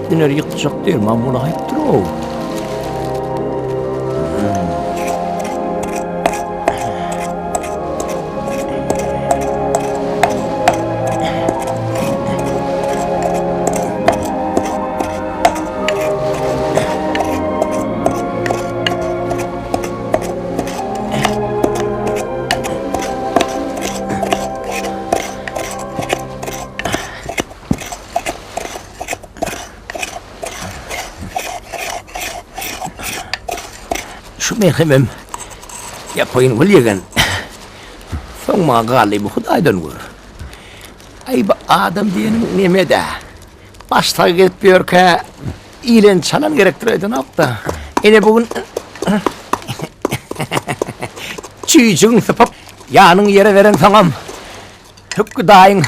diner yıkacak değil, ben bunu ayıptır o. Şu merhemem yapayın bilegen. Soňma galyby Hudaýdan gör. Aýba adam diýenim nemede? Başta getýärkä ilen çalan gerektirýän nokta. Ene bugün çüýjüň sapap ýanyň ýere beren saňam. Hüküdaýyň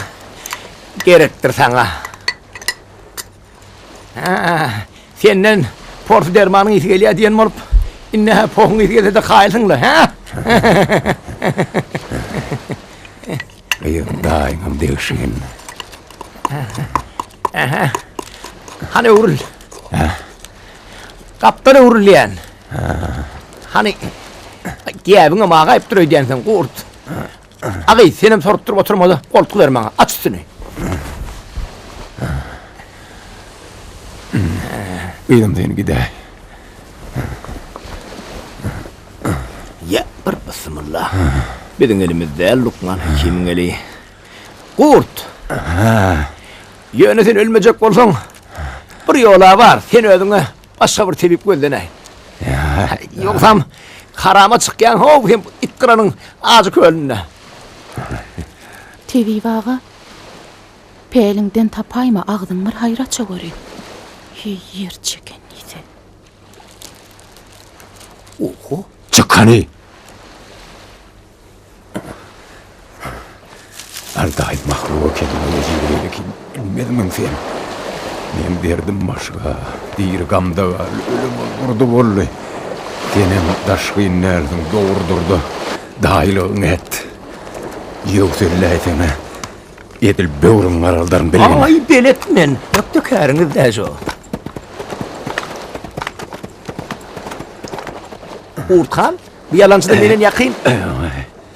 gerektir saňa. Senden portu dermanyň isi gelýär diýen bolup İnne pohun izgede de kaylsınla, ha? Daýyňam degişin. Hani urul? Kaptana urulýan. Hani gäbiňe maga aýyp duruyor diýensiň, gurt. Agy, senem sorup durup oturmady, koltuk ber maňa, aç üstüni. Benim diýen gidäý. Ya bir bismillah. Bizim elimizde Lukman Hakim'in eli. Kurt. Yöne sen ölmeyecek bolsaň, bir yola var. Sen özüňe başga bir tebip gözlenäý. Yoksam harama çykýan how hem ikranyň azy kölünde. Tebip ağa. Peýliňden tapaýma agdyň bir hayratça görýän. Yer çeken ýyzy. Oho. Çıkkani. Aldayt mahluğa kendime yezildiğine ki bilmedim sen. Men derdim başga, dir gamda ölüm olurdu bolly. Senem daşgyn nerden doğurdurdu. Daýlygyň et. Ýokselläýsene. Edil böwrüň araldaryn bilgen. Ay beletmen, dökdökäriňiz däjo. Urtkan, bu yalancıda menen ýakyn.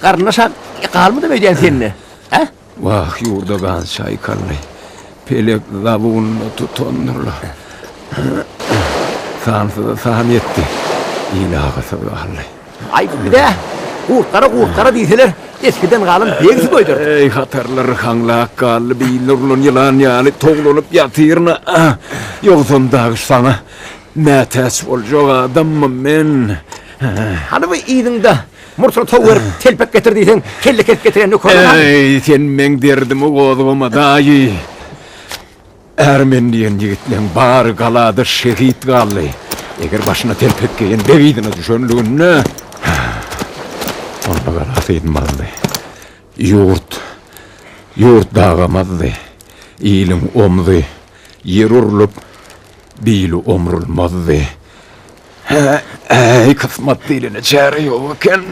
Garnaşan, ýakalmydy beýden seni? Ha? Vah yurda gan şaykally. Pelek lavun tutonurla. San yetti. İlagası galy. Ay bir de kurtlara diýseler, eskiden galan begisi goýdur. Ey hatarlar haňlak galy biýlurlun ýylan ýaly toglanyp ýatyrna. Ýogsun dagy sana. Nätäs boljak adammy men. Hani bu iýdiňde Mursuna tog berip telpek getirdiýsen, kelle getiren nöker. Ey, sen men derdim ogolygama daýy. Ermen diýen ýigitleň bary galady şehit galy. Eger başyna telpek geýen beýdine düşönlügünne. Onda galasy edmazdy. Yurt dağamazdy. Ilim omdy. Yer urulup biýli omrulmazdy. Ey kısmat diline çare yok eken.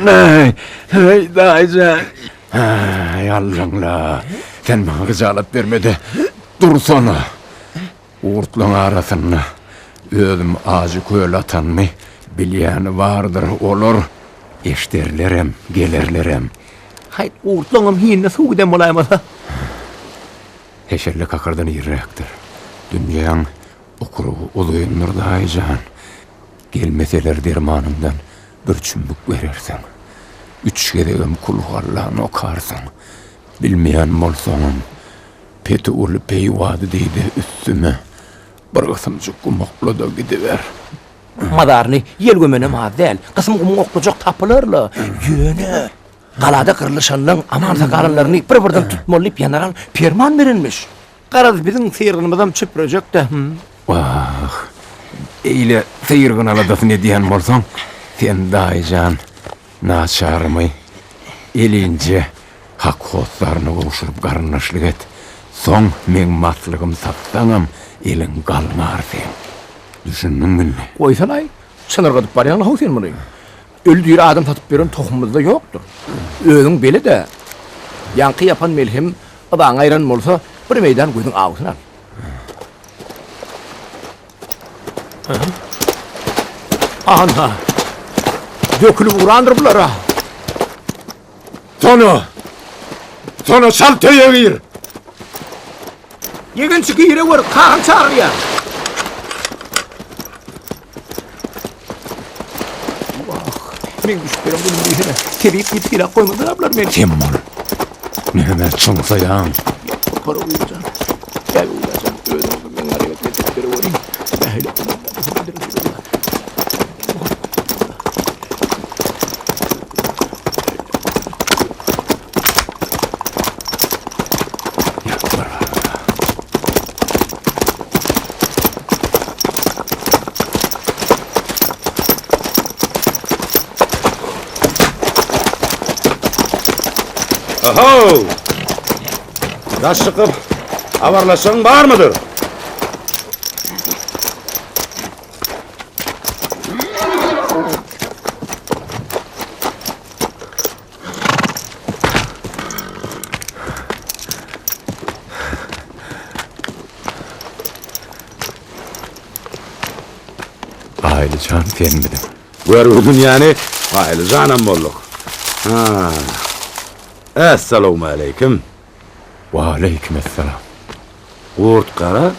Ey daýja. Ey Allah'la. Sen bana gıcalat vermedi. Dursana. Urtlaň arasyna özüm azy köl atanmy bilýäni bardyr olur. Eşderlerem, gelerlerem. Hay urtlaňam hinne suwdan bolaýmasa. Heşerle kakardan ýirekdir. Dünýäň okurugy ulyňdyr daýjan. Gelmeseler dermanımdan bir çümbük verersen, 3 gedegem kulgarlan okarsan, bilmeyen bolsaňam, peti ulu peýwady diýdi üstüme, bir gysymjyk gumakla da gidiver. Madarny ýel gömene madel, gysym gumaklyjak tapylarla, ýöne. Galada kırılışandan amarda galanlaryny bir-birden tutmalyp ýanaran perman berilmiş. Garaz biziň syrgynymyzdan çüprejek de. Vah. Eyle seyirgin aladasın ediyen bolsaň, sen daýjan, naçarmy, elince hak hoslarını kowşurup garnaşlyk et. Soň men matlygym sapsaňam, elin galnar sen. Düşündüňmi? Goýsanay, çynarga tutup barýan haw sen muny. Öldüýür adam tatyp beren tohumymyzda ýokdur. Özüň beli de, ýanky yapan melhem, adan aýran bolsa, bir meýdan göýüň agzyna. Ana. Dökülüp urandır bulara. Tono sal töye gir. Yegin çıkı yere var, kağın çağır ya. Men düşberim bunun dihine. Terip nipkila koymadılar ablar beni. Kim ol? Neme çoğsayan. Para uyuyacağım. Gel uyuyacağım. Öyle oldu. Ben araya getirip vereyim. Öyle oldu. Oho! Yaş çıkıp haberleşen var mıdır? Ailecan filmidim. Görürdün yani, aile canım bolluk. Ha. Esselamu aleyküm. Ve aleykümselam. Kurt kara?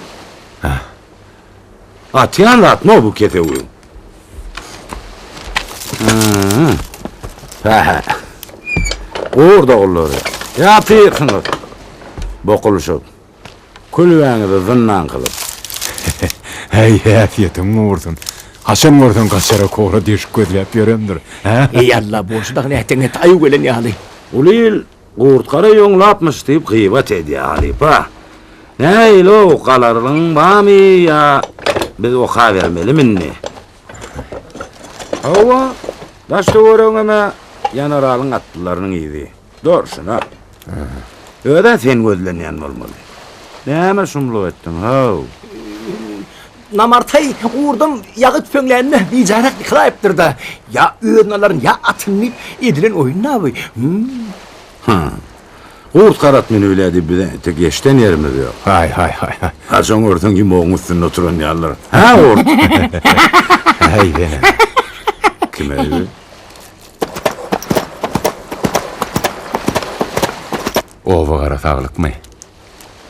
Atiyan atma bu kete uyum. Kurt oğulları. Yapıyıkınız. Bokuluşup. Külüvenizi zınnan kılıp. Hey afiyetin vurdun. Haşan vurdun kaçara koğra dişik gözlep yörümdür. Ey Allah boşudak nehtene tayu gelen yali. Ulil kurt kara yonlatmış deyip gıybat ediyor halip ha. Neyle o kalarının bami ya biz oka vermeli minni. Hava başta görüngeme yanaralın atlılarının iyiydi. Doğrusun ha. Öden sen gözlenen olmalı. Neme sumlu ettin ha. Namartay uğurdum yağıt pönglerini bicarak yıkılayıptırdı. Ya ığırnaların ya atınlayıp edilen oyun ne abi? Kurt karatmen öyleydi bir de tek geçten yerimiz yok. Hay. Hasan ortun gibi oğun üstünde oturan yerler. Ha ort. Hey benim. Kim öyle? Ova kara sağlık mı?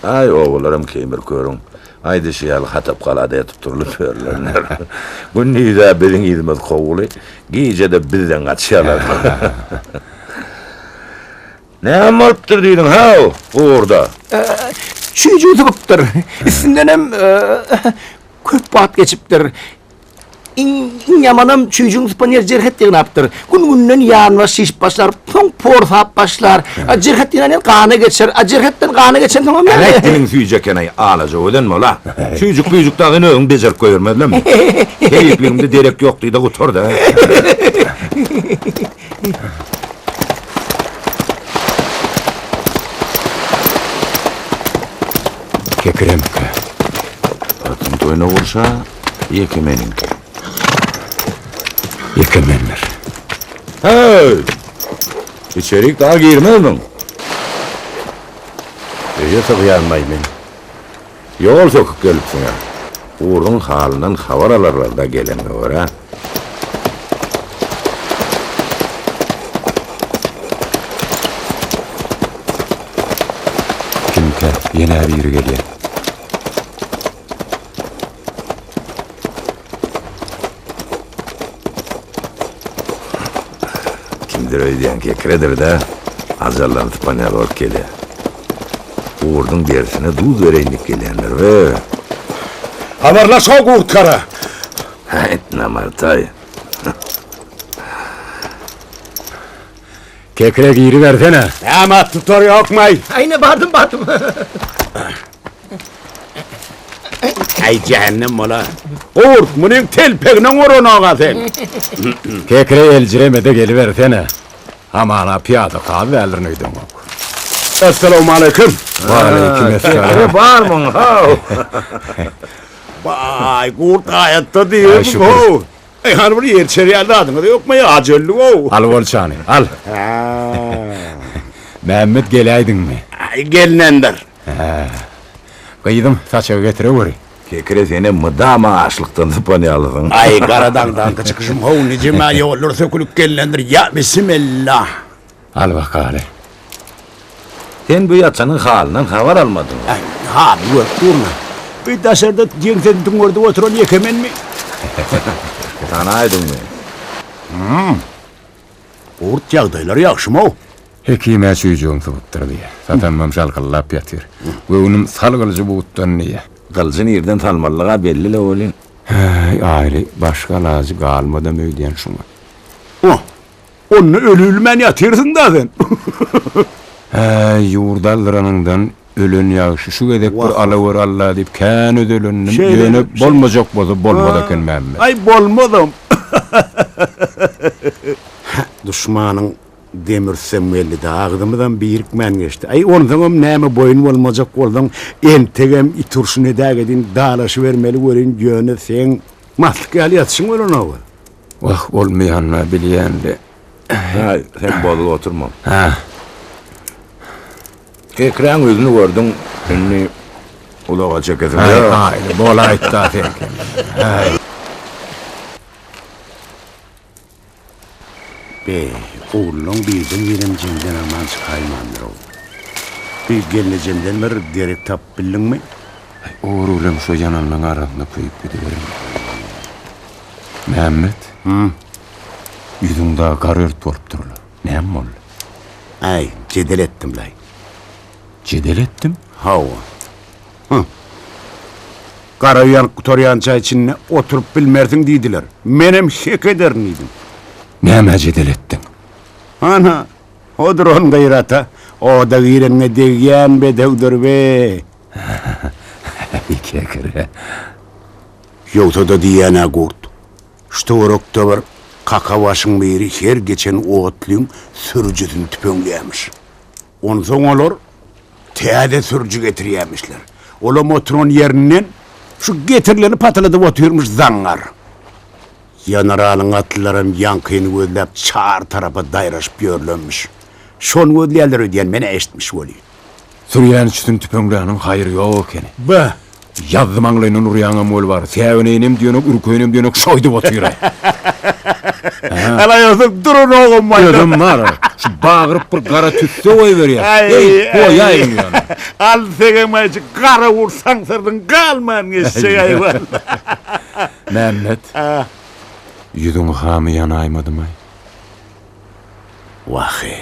Ay oğullarım kemir körün. Aydı şiyal hatap kalada yatıp turulup örlerler. Günni de bilin idimiz kovulu. Giyce de bizden kaçıyorlar. Ne amalıptır diydin ha orada? Çüyücü tıpıptır. Üstünden hem kök baat geçiptir. İn yamanam çüyücün tıpanyer cerhet diyen aptır. Gün yarınla şiş başlar, porfap başlar. Cerhet diyen kanı geçer. Cerhetten kanı geçer tamam mı? Evet dilin süyecek yanayı ağlaca öden mi ola? Süycük dağın öğün bezer koyurmadılar mı? Keyifliğimde derek yok diye de kutur da. Kekremke. Atın toyuna vursa yekemeninki. Yekemenler. Hey! İçerik daha girmez mi? Yasak yanmayı ben. Yol sokuk gelipsin ya. Uğur'un halinden haber alırlar da gelen var ha. Kimke yine bir yürü geliyor. Kimdir ödeyen kekredir de azarlan tıpanyal ort geliyor. Uğur'un dersine duz vereyinlik gelenler ve... Haberlaş o kurt kara. Etne Martay. Kekre giyri versene. Ama tutar yok may. Aynen bardım. Ay cehennem mola. Kurt bunun telpegine vurun oğa sen. Kekre elciremede geliversene. Amana piyada kahve ellerini ödüm ok. Esselamu aleyküm. Aleykümselam. Var mı ha? Vay kurt hayatta diyor Ay, şükür. bu. Hani bunu yer çeriğinde adını da yok mu ya acılı o. Al volçanı al. Mehmet geleydin mi? Ay gelinender. Kıydım saçı getire vuri. Kekire seni mıdama açlıktan tıpanı aldın. Ay Karadağ'dan çıkışım hoğun nicime yollar sökülüp gelendir. Ya bismillah. Al bakale. Sen bu yatsanın halinden haber almadın. Ay ha bu durma. Bir taşarda cengsedin orada oturan yekemen mi? Tanaydın mı? Ort yağdayları yakşım o. Hekime suyucuğun tıvıttır diye. Zaten mamşal kıllap yatır. Ve onun salgılıcı buğuttan niye? Kılsın yerden talmallığa belli le olin. Aile başka lazı kalmadan ödeyen şuna. Oh. Onu ölülmen yatırsın da sen. Yurdaldıranından ölün yağışı şu edek bir alıvır Allah deyip kân ödülünün yönü bolmacak bolmadak enmemme. Ay bolmadım. Düşmanın demir semmelli de ağdımıdan birikmen geçti. Ay ondan näme boyun olmacak boldan entegem iturşun edagedin dağlaşı vermeli görün yönü sen maslık al yatsın öyle ne var? Vah olmayanla bileyen de. Sen bolu oturma. Ha. Ekran yüzünü gördün. Ünlü ulağa çekesin. Aile bola ayıttı atenken. Be, oğlum bildim yerim cemden aman çıkaymandır o. Bir geleceğimden bir derek tap bildin mi? Oğrulem şu yananın arasında kıyıp gidiverim. Mehmet. Yüzün daha karırt olup durulu. Neyem oldu? Ay, cedel ettim lay. Cedel ettim. Hava. Karayan kutoryan çay içine oturup bilmerdin deydiler. Menem şek eder miydim? Neyem cedel ettin? Ana, odur on gayrata. O da girenme degen bedevdir be. Kekire. Yoksa da diyene kurt. İşte orukta var. Kakavaşın biri her geçen oğutluyum sürücüsünü tüpöngeyemiş. Ondan sonra olur, teade sürücü getiriyemişler. Ola motorun yerinden şu getirlerini patlatıp otuyormuş zangar. Yanaralın atlılarım yankıyını gözlep çağır tarafa dayraşıp görülmüş. Şon gözleyeler ödeyen beni eşitmiş oluyor. Suriyen üstün tüpöngleğinin hayır yok eni. Be! Yazdım anlayının uryanı mol var. Sevineyim diyoruk, ürküyünüm diyoruk, şoydu otuyor. Hala yazık durun oğlum var. Gözüm var. Şu bağırıp bir kara tüsse oy veriyor. Ey, koyayım yani. Al segemeci kara vursan sırdın kalman geçecek hayvan. Mehmet. Yüzün hamı yanaymadım ay. Vahi.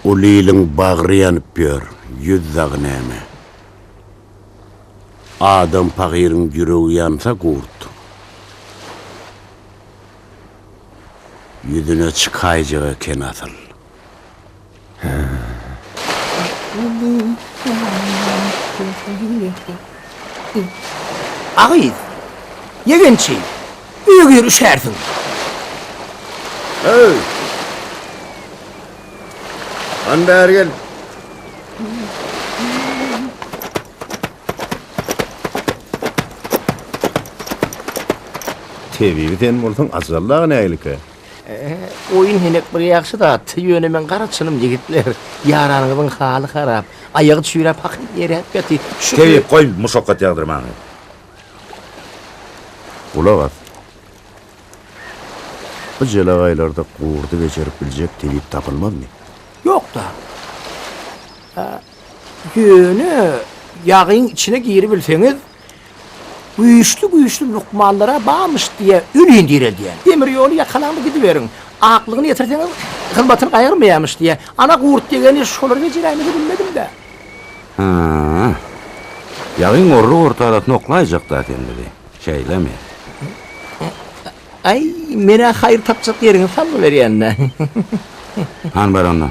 Ulilin bağrı yanıp gör. Yüz zağneme. Adam pagirin yüreği yansa kurt. Yüzüne çıkayıcığı ken asıl. Ağıyız. Yegençi. Büyük yürüşerdin. Hey! Anber gel. Tebibiden bolsaň azallygy näýilike? Oyun hinek bir ýaxşy da yönemen garaçynım yigitler. Yaranyňyň haly harap. Ayagy çüýre pak ýere geti. Tebip koy muşokkat yağdırma. Ulak at. Bu jelak aýlarda gurdy geçerip biljek tebip tapylmazmy? Yok da. Yönü yağın içine giyiri bilseniz güýçlü lukmanlara bağmış diye ülün direl diye. Demir yolu yakalandı gidiverin. Aklygyny ýetirseniz hylbatyny gaýyrmaýarmyş diye. Ana gurt degeni şolar geçiräými bilmedim de. Yağın orta aratını oklaýjak da kendini. Şeylemi. Ay, mene hayır tapacak yerini sallı verýänne. Han bar ondan.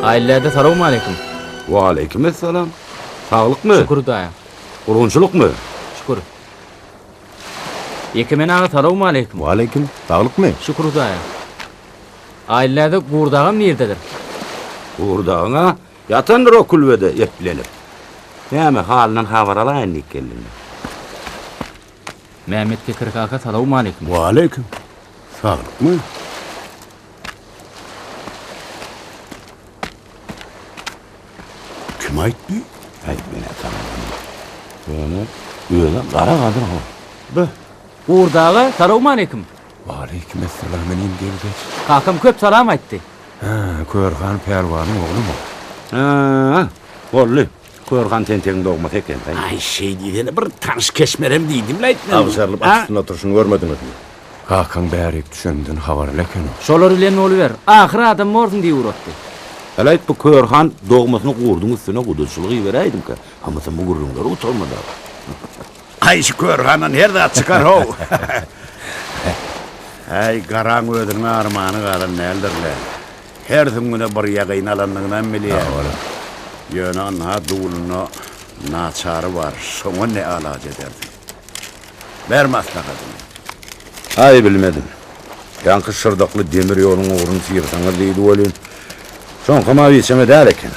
Ailelerde salamu aleyküm. Wa aleykümselam. Sağlıkmı? Şükür daya. Urunçuluk mu? Şükür. Yekemen ağa salamu aleyküm. Wa aleyküm. Sağlıkmı? Şükür daya. Ailelerde gurdağın nerdedir? Urdağına yatandır o kulvede yetbilenip. Näme halinden habar alaýyn diýip Mehmet Kekir kaka salamu aleyküm. Wa aleyküm. Sağlıkmı? Kim aýtdy? Aýtmana tamam. Öyle qara qadır o. Bö. Gurdağa salamu aleyküm. Wa aleykümselam menin derdeş. Kakam köp salam aýtdy. Ha, Körhan Perwanyň oglumy? Ha, bolly. Körhan tenteň dogma teken. Ay şey diýeni bir tanış keşmerem diýdim laýtmam. Awşarlyp atystyna oturşyny görmediňizmi? Kakan bärik düşenden habar leken o. Şolar bilen boluber. Ahir adam mordun diýip uratdy. Alayt bu Körhan dogmasyny gurduň üstüne gudurçylyk iberäýdim ka. Hammasy bu gurrunlar utanmady. Ay şu Körhan'ın nerede çıkar o? Ay garan ödürün armanı kalın neldirler. Her güne bir yagayın alanlığından biliyem. Yöne anha doğulunu naçarı var. Sonu ne alac ederdi. Vermezler kadını. Ay bilmedim. Yankı şırdaklı demir yolun uğrunu sıyırsanız deydi olun. Son kama geçeme der eken.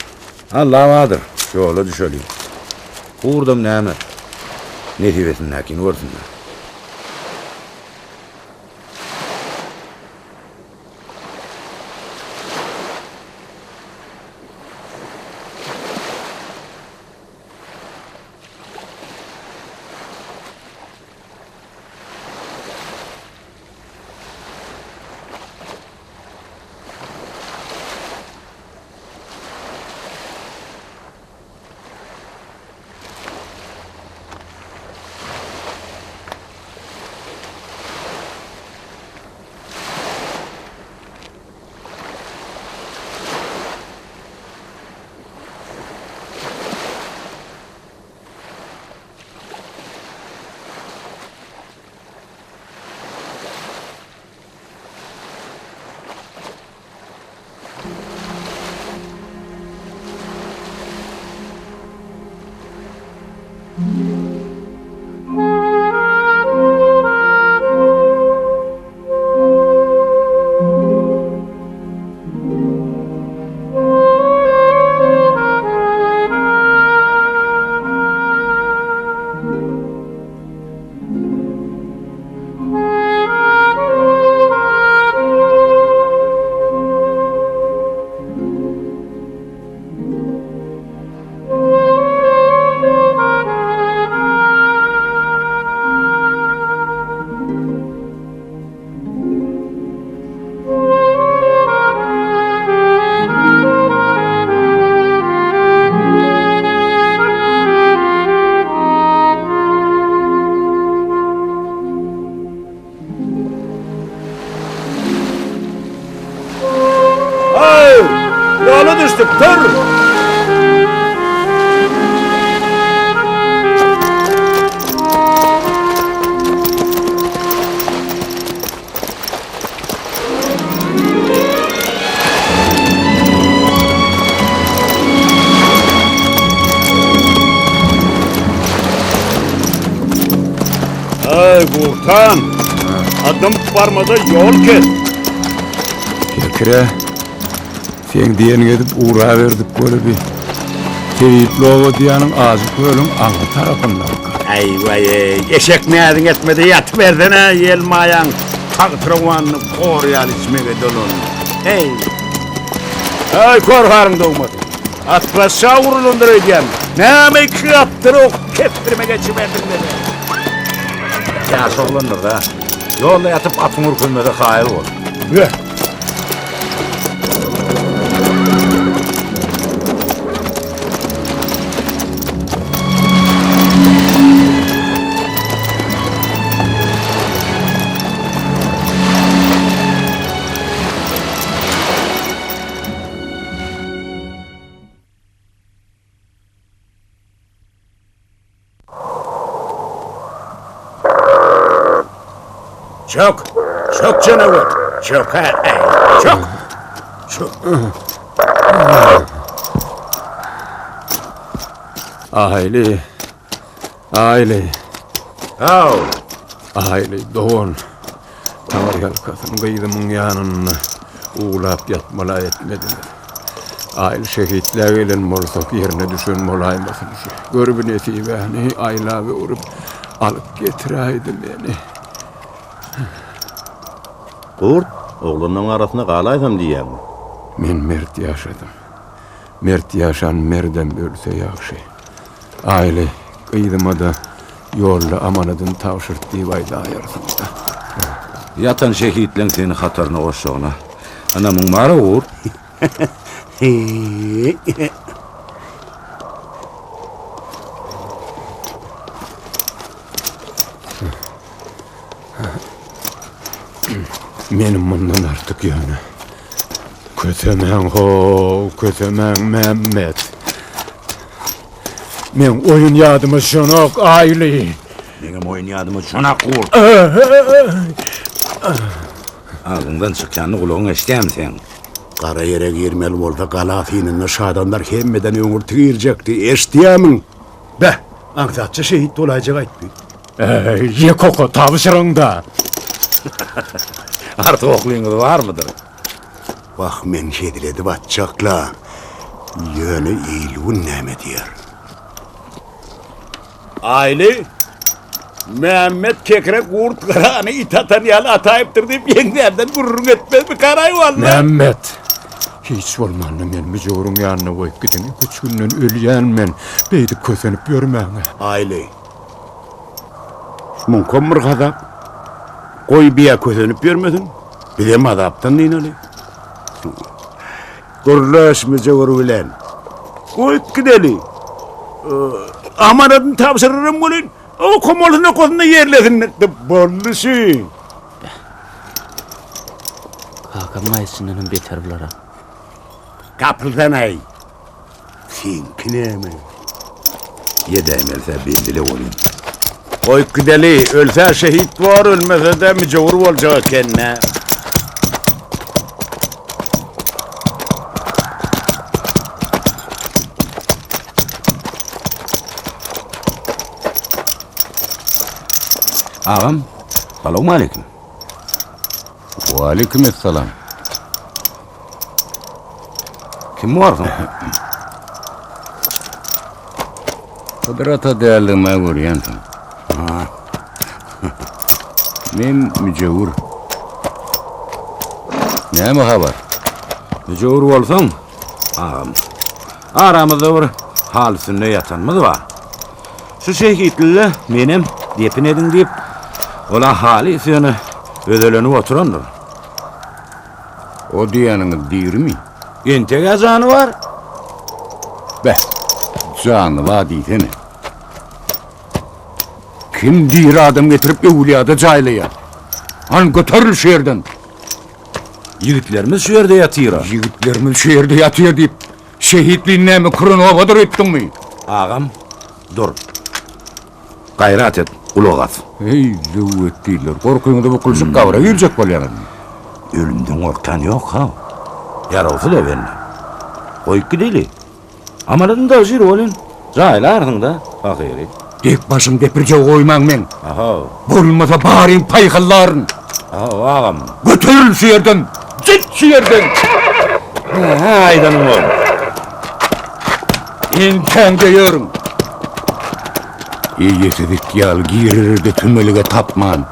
Allah vardır. Yola düşöleyim. Kurdum näme. Netivetin lakin görsünler. Yola düştük, dur! Ay Gurtan! Adım parmada yol kes! Kekire, sen diýeni edip uğra verdik böyle bir. Teyitli ova diýanyň azı kölüň aňy tarapyndan. Ay vay, eşek nädin etmedi yat verdin ha, yelmayan. Kagtırvanını koruyal içmege dolun. Hey! Ay korharın doğmadı. Atlaşa vurulundur ediyem. Näme iki yaptır o keptirme geçiverdin dedi. Ya soğlanır da. Yolda yatıp atın ürkülmede hayır ol. Yürü. Çok canavar. Çok, çok. Aile. Aile. Aw. Aile doğun. Tamar yalkasın gıydımın yanına uğulap yatmala etmediler. Aile şehitlerle molsak yerine düşün molaymasın. Görübü nesibeni ayla ve urup alıp getireydi beni. Kurt, oğlunun arasına qalaysam diýýäň. Men mert yaşadım. Mert yaşan merden ölse yaxşı. Aile gıydıma da yolla amanadın tavşırttığı vayda ayarsında. Yatan şehitlen seni hatarına oşağına. Anamın mara uğur. Benim bundan artık yani. Kötemen ho, kötemen Mehmet. Men oyun yadıma şonok aile. Benim oynayadım şuna kurt. Ağzından çıkanını kulağına işlem sen. Kara yere girmeli bolsa galafinin şadanlar hemmeden öňür girecekdi. Eşdiýämiň? Be, aňsatça şehit bolajak aýtdy. Ye koko tavşırında. Artık oklayınız var mıdır? Bak men şediledi batçakla. Yönü iyiliğin näme diýer? Aile Mehmet kekrek kurt karağını itatan yalı atayıptır deyip yengerden gururun etmez mi karay vallahi? Mehmet. Hiç olmanlı men müjorun yanına koyup gidin. 3 günden ölýän men. Beýdi kösenip görmäňe. Aile. Mumkin bir gazap. Koy biýe kösenip görmedin. Bilem azaptan diýneli. Gurlaş müjor bilen. Koyup gideli. Amanatını tavsırırım bolin. O komoluna kozuna yerlesin de bollusu. Kakam maýsynyň beter bulara. Kapıldanay. Sen kineme. Yedemelse bildili olayım. Koyup gideli. Ölse şehit var, ölmese de mücavur olacak kendine. Ağam, selamun aleyküm. Wa aleykümselam. Kim varsın? Kıdrata däýerligime görýändim. Men müjewir. Näme habar? Müjawir bolsaň, ağam. Aramyzda bir hal sünne yatanmyz bar. Şu şehitli menem depin edin diýip, ola hali seni ödelenip oturandyr. O diýeniňiz diýirmi? Ente jany var. Be, jany wa diýsene. Kim diýir adam getirip öwliýada jaýlaýar? Han götürül şu yerden. Yigitlerimiz şu yerde yatýar. Yigitlerimiz şu yerde yatıyor deyip şehitliğin näme kronovadır etdinmi? Ağam, dur. Gayrat et, ulagaz. Hey, zıvvet değiller. Korkuyunu da bu kulşuk kavra girecek bolýar. Ölümden korkan yok ha. Yaralsı da benimle. Koyup gideli. Amanadın da jir olin. Jaylarsın da, ahiri. Tek başım depirce koymaň men. Aha. Bolmasa baryň paýgallaryň. Aha, ağam. Götürül şu yerden. Git şu yerden. Aydanım oğlum. İnten diyorum. İyi yetirik yal girir de tümelige tapman.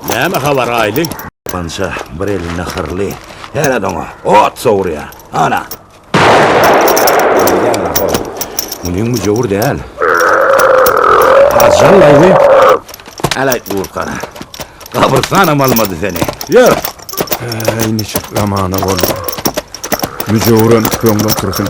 Näme habar aile? Pansa bir eline hırlı. Her adama ot soğuruya. Ana. Bunun mücavur değil. Azallay mı? Alay Urkan'a. Kabırsanım almadı seni. Yürü. Neçik zamana boldy. Müjawirän köňden kırkyn.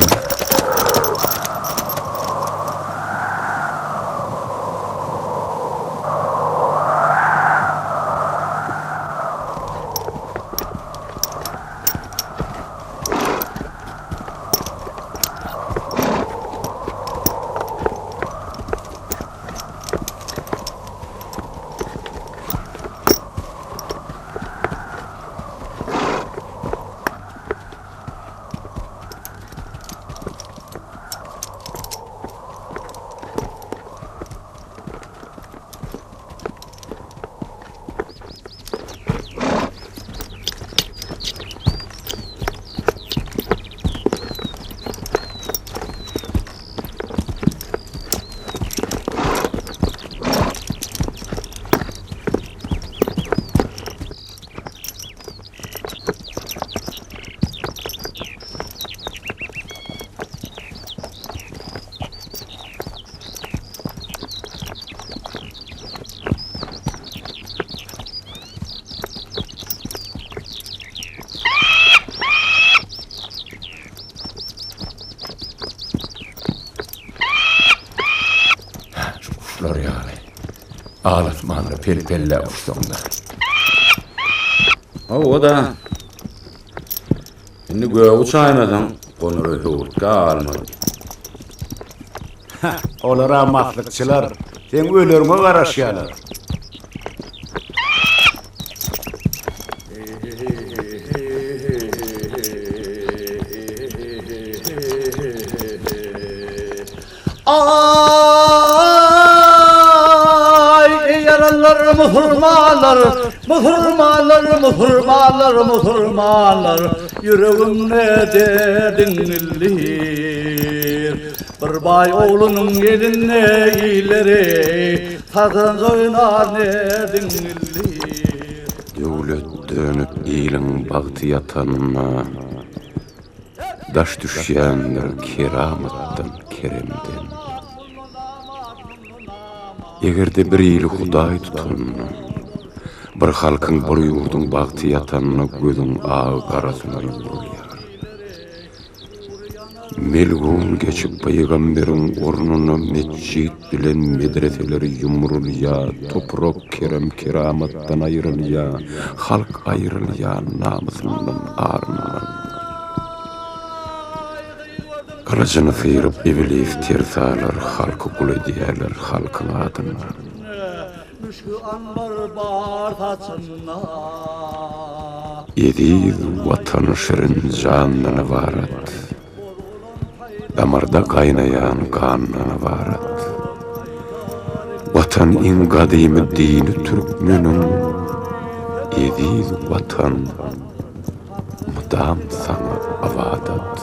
kuşlar ýaly. Alatmanly pelpelle uçsonlar. O da. Şimdi göğü uçaymadan konuru hurtka almadı. Olar amatlıkçılar, sen ölerime garaşýarlar. Ay yaralar muhurmalar yüreğimne dedinillir. Bir bay oğlunun eline ileri tağın oynar nedinillir. Döwlet dönüp ýylyň bagty ýatanna daş düşýänler keramatdan keremden. Egerde bir ýyly Hudaý tutanna bir halkyň bir ýurduň bagty ýatanna gözüň agy garasyna ýurulýar. Melgun geçip Peygamberiň ornuna mesjid bilen medreseleri yumrulýar, toprak kerem keramatdan aýrylýar, halk aýrylýar namysyndan arynlar. Kılıcını sıyırıp iblis tersalar, halkı kul edýärler, halkyň adyna. Ediz watan şirin janyna barat, damarda kaynayan kanına barat. Watan in gadymy dini Türkmenin, ediz watan mudam sana avadat.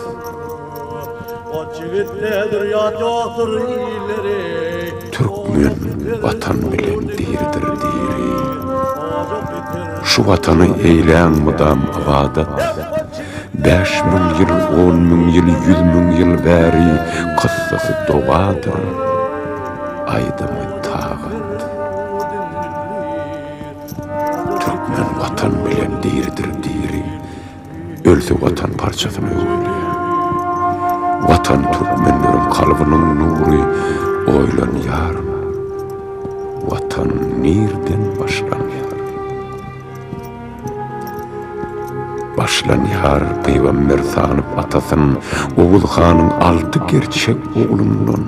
Türkmen vatan bilen dirdir diri. Şu vatanı eylän mudam avadat. 5 000 ýyl, 10 000 ýyl, 100 000 ýyl bäri kıssasy dogadyr. Aýdymy tagat. Türkmen vatan bilen dirdir diri. Ölse vatan parçasyny öýlýär. Vatan Türkmenlerin kalbinin nuri oylanýar. Vatan nirden başlanýar. Başlanýar Peýgamber sanyp atasyn Oğul Hanyň 6 gerçek oğlundan.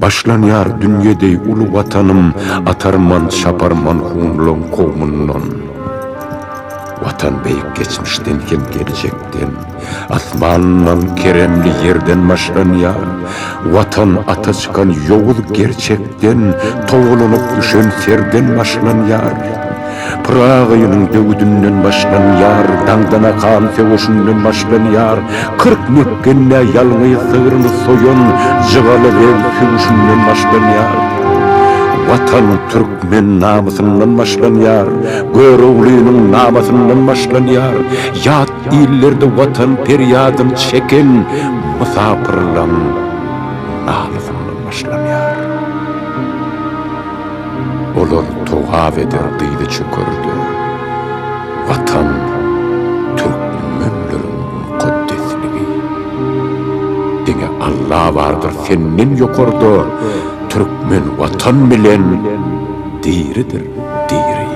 Başlanýar dünýede ulu vatanım atarman şaparman hunlon kowmundan. Vatan beýik geçmişden hem gelecekden, asmandan keremli yerden başlanýar. Vatan ata çıkan ýowuz gerçekden, toğulunup düşen serden başlanýar. Pırağı ýylyň döwüdünden başlanýar, daňdana kan sewoşundan başlanýar. 40 mekkenne ýalňy sygyryny soýan, jygaly bel süwüşünden başlanýar. Vatan Türkmen namysyndan başlanýar, görewliýiniň namysyndan başlanýar. Ýat illerde vatan perýadyn çeken musapirlaň namysyndan başlanýar. Olar togap eder diýdi çökürdi. Vatan Türkmenleriň mukaddesligi. Diňe Allah bardyr senden ýokarda. Türkmen vatan bilen diridir diri.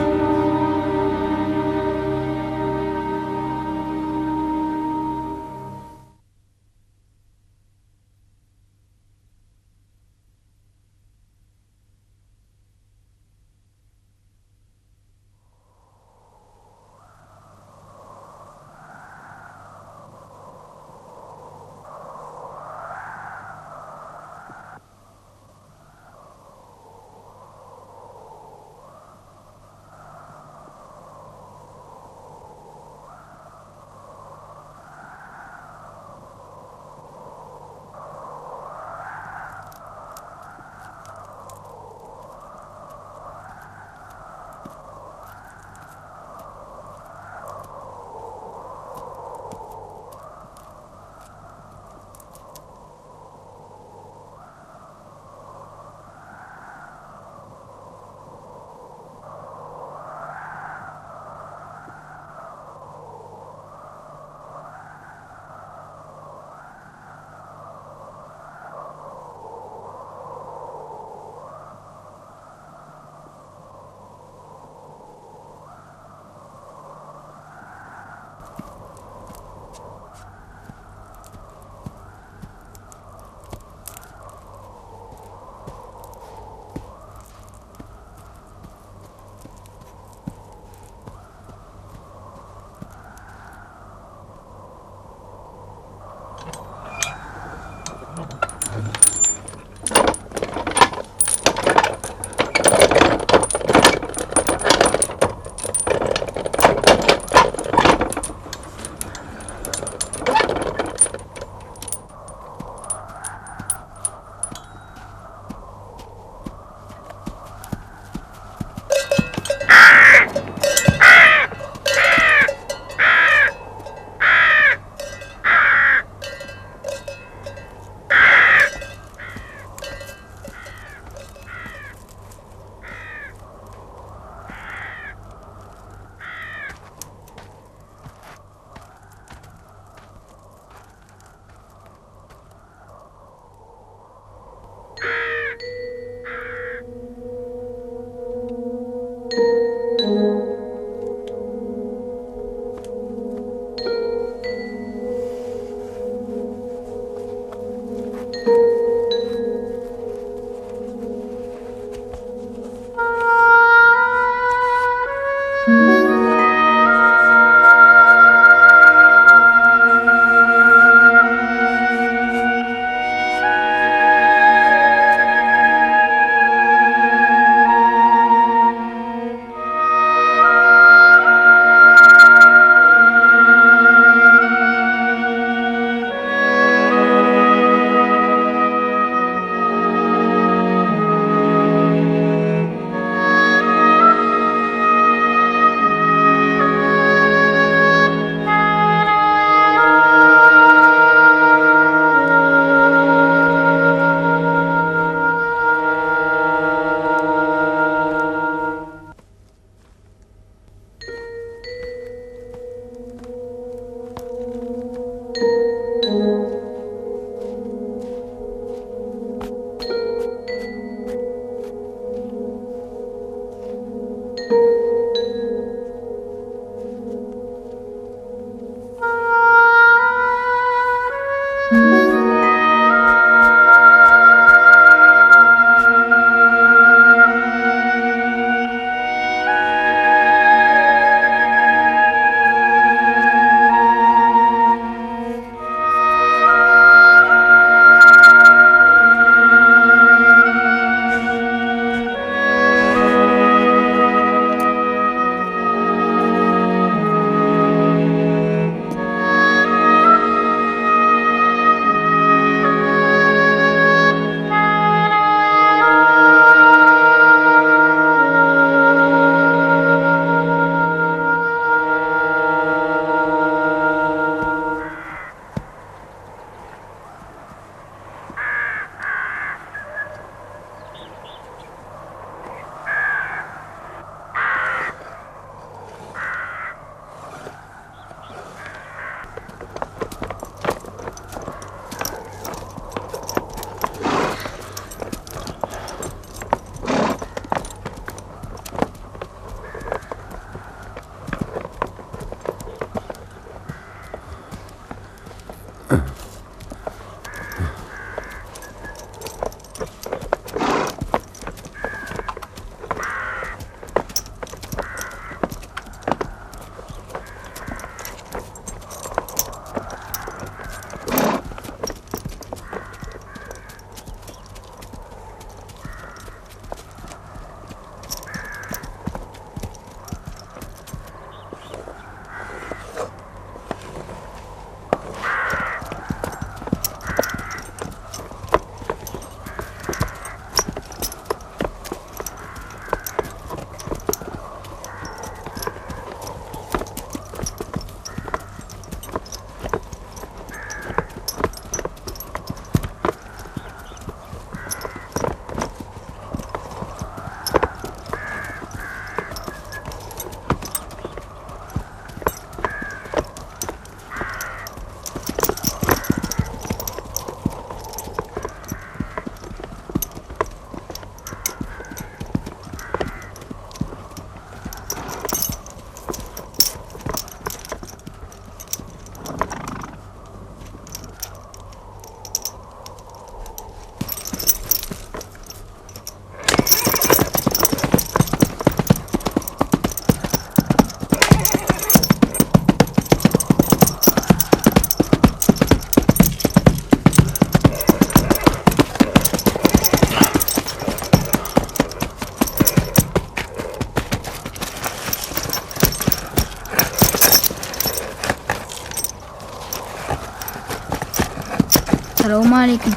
Assalamu alaikum.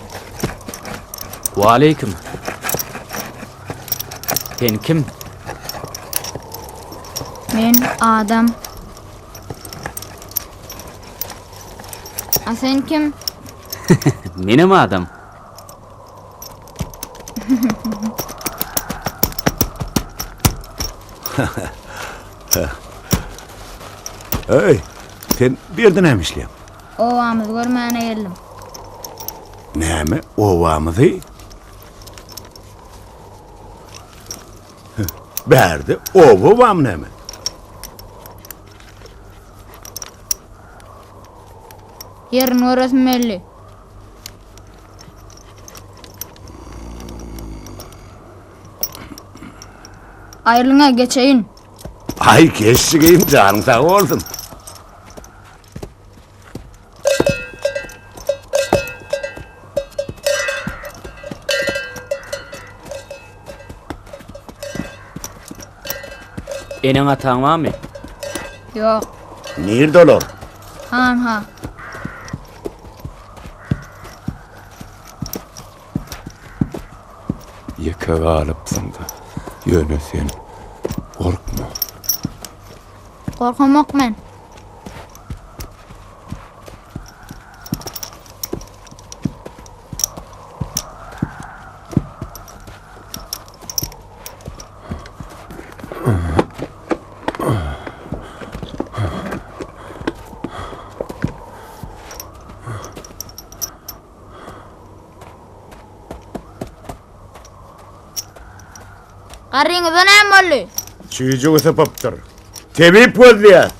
Wa aleyküm. Sen kim? Men adam. A sen kim? Menem adam. Hey, sen bir yerden emişliyim. Ovamız görmäne geldim. Näme ovamızı? Berdi, ovam näme? Yerin orası melli. Ayrılığına geçeyin. Ay geçsigeyim canım sağ olsun. Enen atan var mı? Yok. Nerede olur? Ha. Yeke galypsyň da. Ýöne sen gorkma. Korkamak men. Qarryňyza näme boldy? Çiğci sepaptır. Tebip bolýar.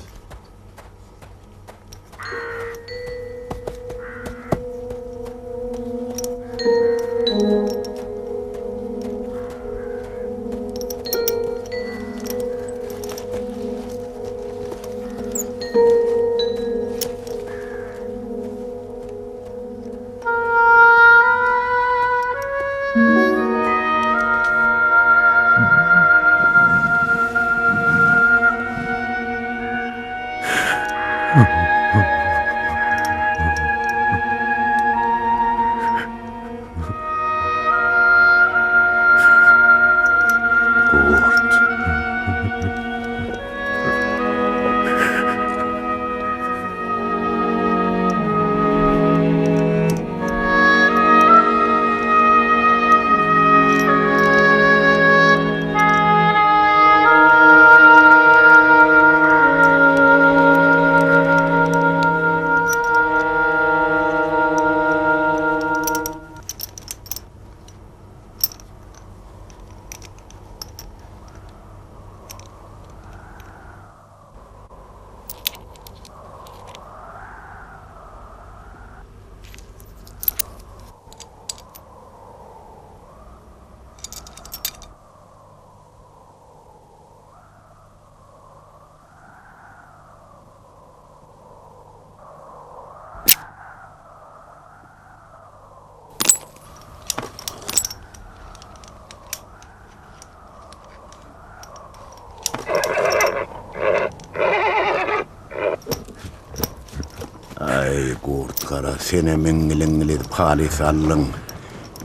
Ay gurt kara sene mengilengiler halis allın.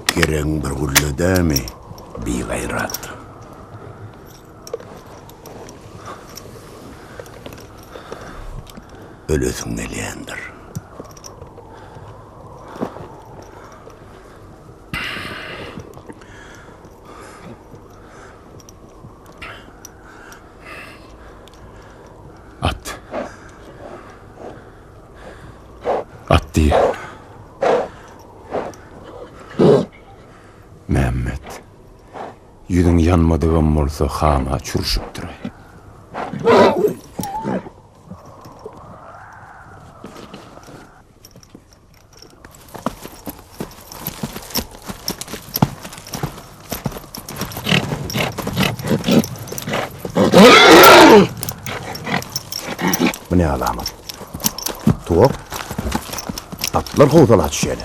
Kereng bir gullu dämi bi gayrat. Ölüsün nelyendir. At diye. Mehmet. Yüzün yanmadığım bolsa hama çürüşüp duray. Bu ne alamet? Tuğuk. Atlar hovdala düşeli.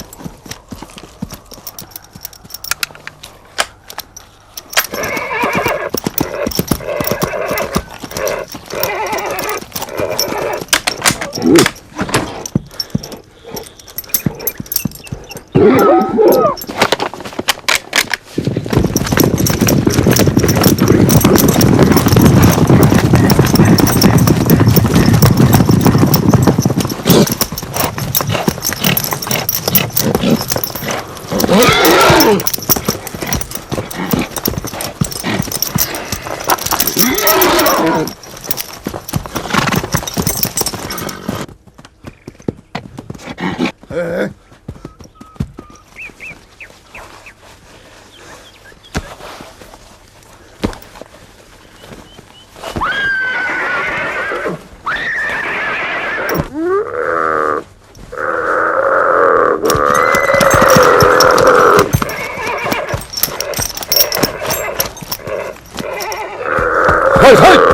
Hay hay.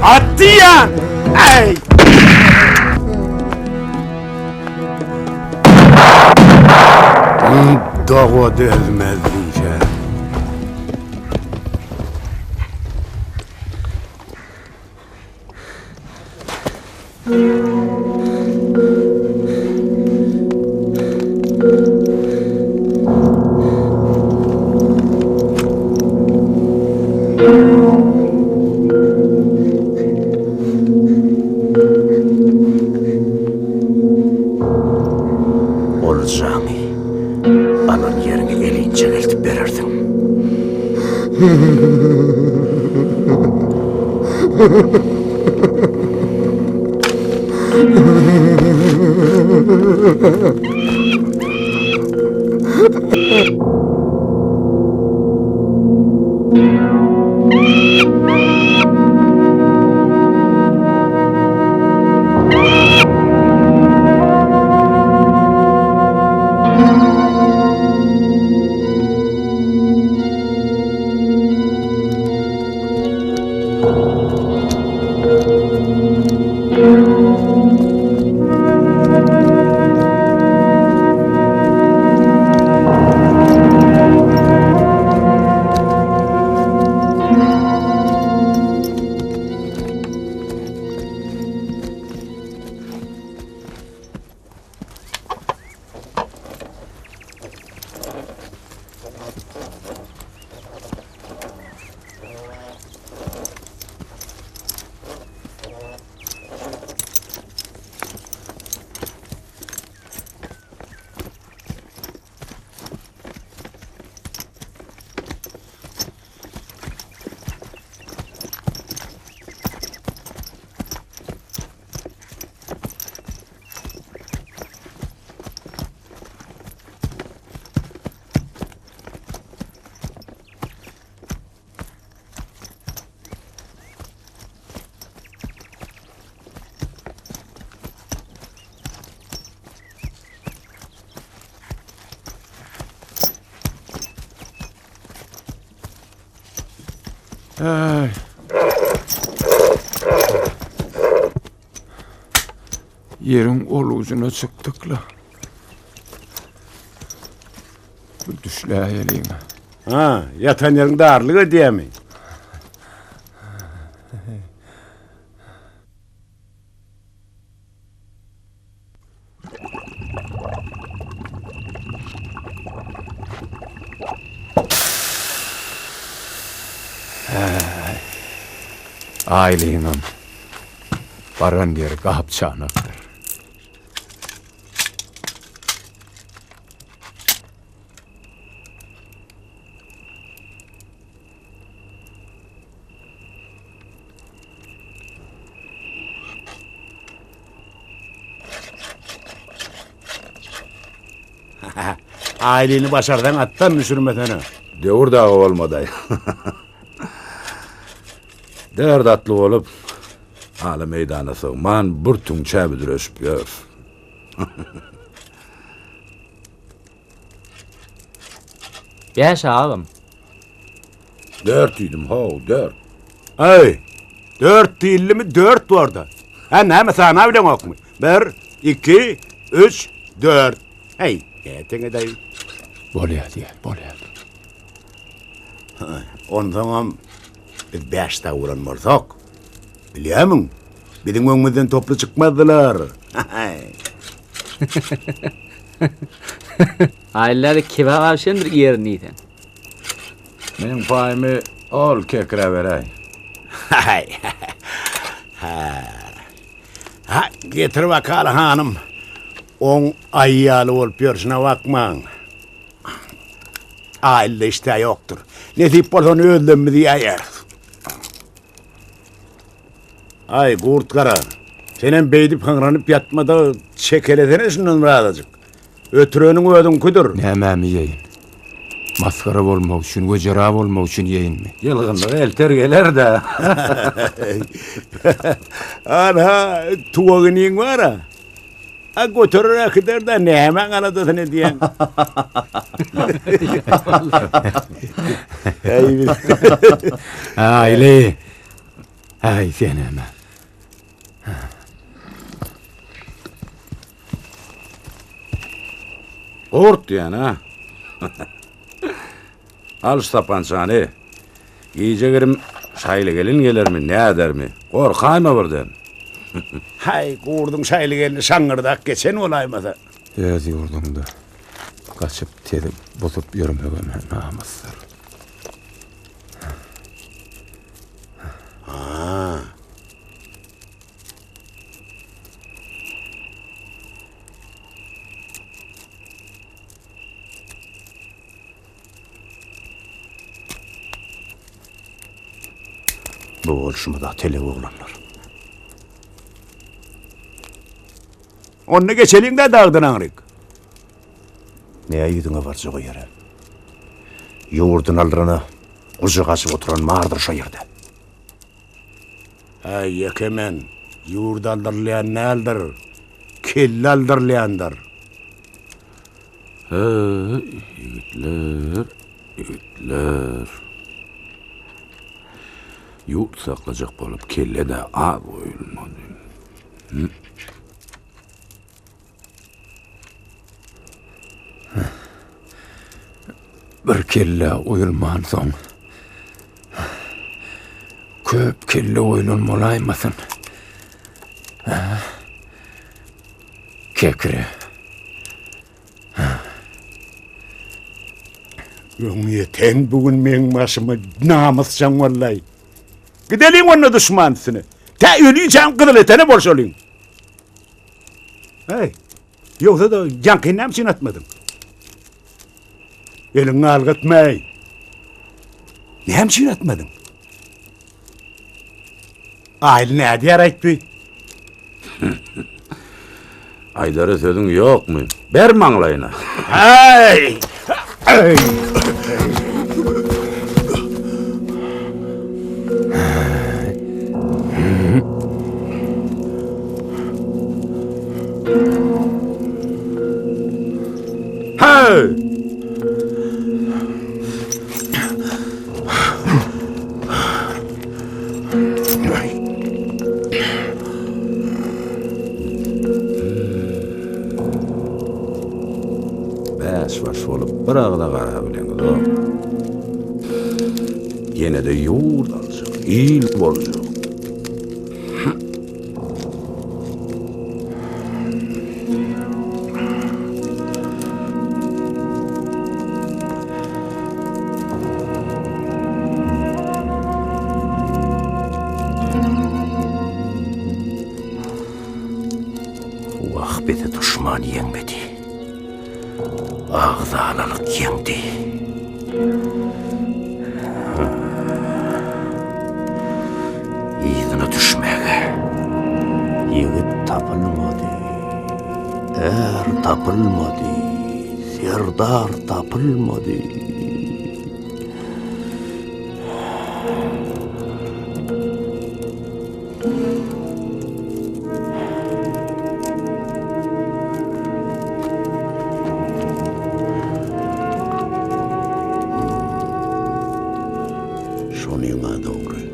Attiyan! Ey! Dağı delmezliyse. Ay. Yerin olucuna çıktık la. Bir düşleyelim. Ha, yatan yerin darlığı diye mi? Ailenin baran yer kapçanaktır. Aileni başardan attan müşürmetene. Dövür dağı olmaday. Dert atlı olup hala meydana sığman bir tüm çabidir ösüp yor. Beş ağabım. 4 idim ho 4. Ay, 4 değilli mi 4 orada. Ha ne mesela ne bileyim okumuş. 1, 2, 3, 4. Hey, yetene dayı. Bolya diye, bolya. Ondan 5 ta uğranmırsak. Biliyor musun? Bizim önümüzden toplu çıkmadılar. Aileleri kibar avşendir yeriniyden. Men payımı ol kekre verey. Ha, getir bakalım hanım. 10 ayyalı olup yorsuna bakman. Aile işte yoktur. Ne deyip bolson öldüm mü diye yer. Ay kurt kara. Senin beydip hıngranıp yatmada çekeledene şundan rahatacık. Ötürünün ödün kudur. Nememi yiyin. Maskara olmak için, vıcıra olmak için yiyin mi? Yılgınlığı elter geler de. Ana, tuvağının var ha. Ha götürür akıdır da ne hemen anadasını diyen. Aile. Ay seneme. Kurt yani ha. Al şu tapançanı. İyice girim şaylı gelin gelir mi ne eder mi? Korkayma buradan. Hay kurdun şaylı gelini şangırdak geçen olaymasa. Yaz yurdum da. Kaçıp tedip bozup yürümeme namuslar. Ha. Bu oluşumu da tele oğlanlar. Onu geçeliğinde dağdan ağrık. Ne yüzüne var soğu yere? Yoğurdun aldırını uzu kasıp oturan mağardır şu yerde. Ay yekemen, yoğurdu aldırlayan ne aldır? Kelle aldırlayandır. Yigitler. Yoğurt saklacak bolup kelle de ağ koyulmadı. Bir kelle oyulman soň köp kelle oýlanmalaymasyn. Kekre. Öňe ten bugün meň başyma namusçan wallahi. Gidelim onu düşmansyny. Ta ölüýän gydyl etene bolşalyň. Hey. Yoksa da jankynam için atmadın. Elini algıtmay. Ne hemşin atmadın? Aile ne diyar aytby? Aýdary sözüň ýokmy? Ber maňlaýyna. Hey! Hey! Hey! Baş bolup bir agda garap bileňiz o. Ýene-de ýurt aljak, il boljak. Wahbeti düşman yeňmedi. Agzalalyk yeňdi. Ýyzyna düşmäge. Ýigit tapylmady. Tapylmady. Serdar tapylmady. Şonyňa dogry.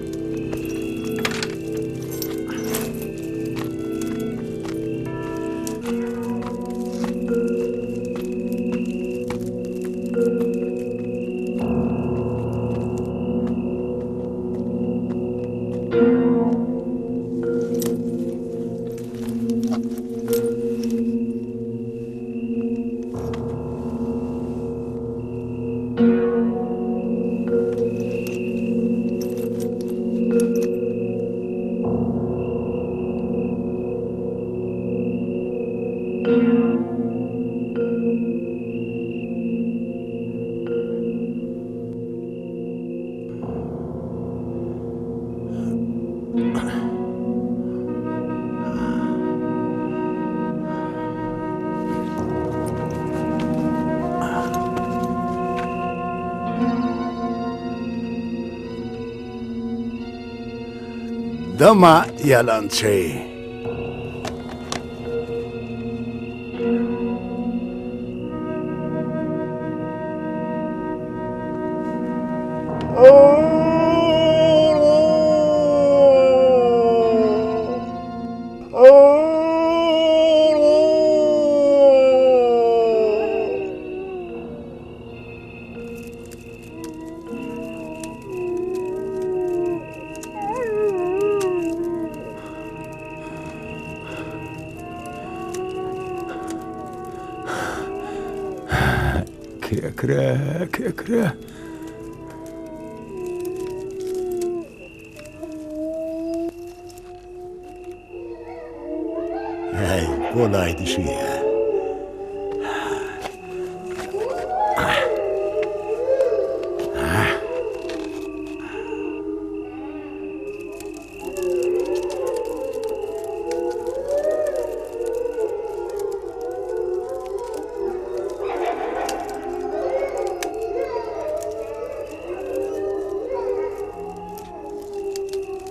Dama yalancı. Kekre. Hey, kolaydı şu ya.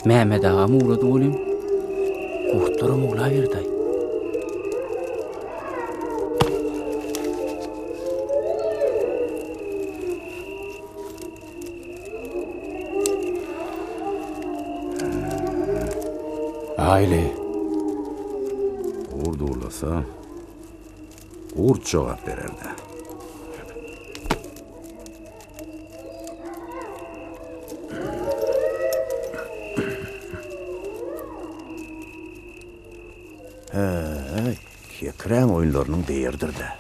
Mehmet ağa mı uğradı olayım? Kurtlarım ola verdi. Aile. Uğurdu uğurlasa, uğurt cevap vererdi. Kekren oyunlarının değerdir de.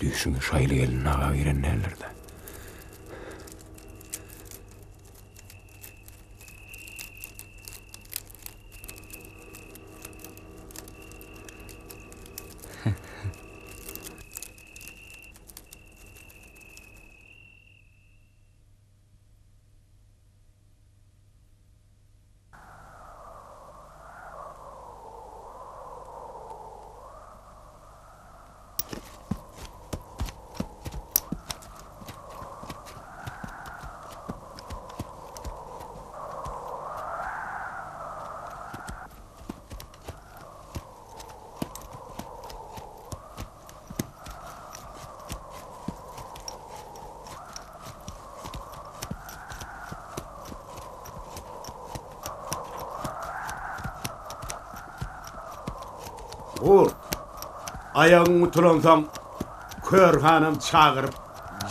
Düşünü şaylı eline ağa veren nerelerde? Uğur, ayağını tulansam, kör hanım çağırıp,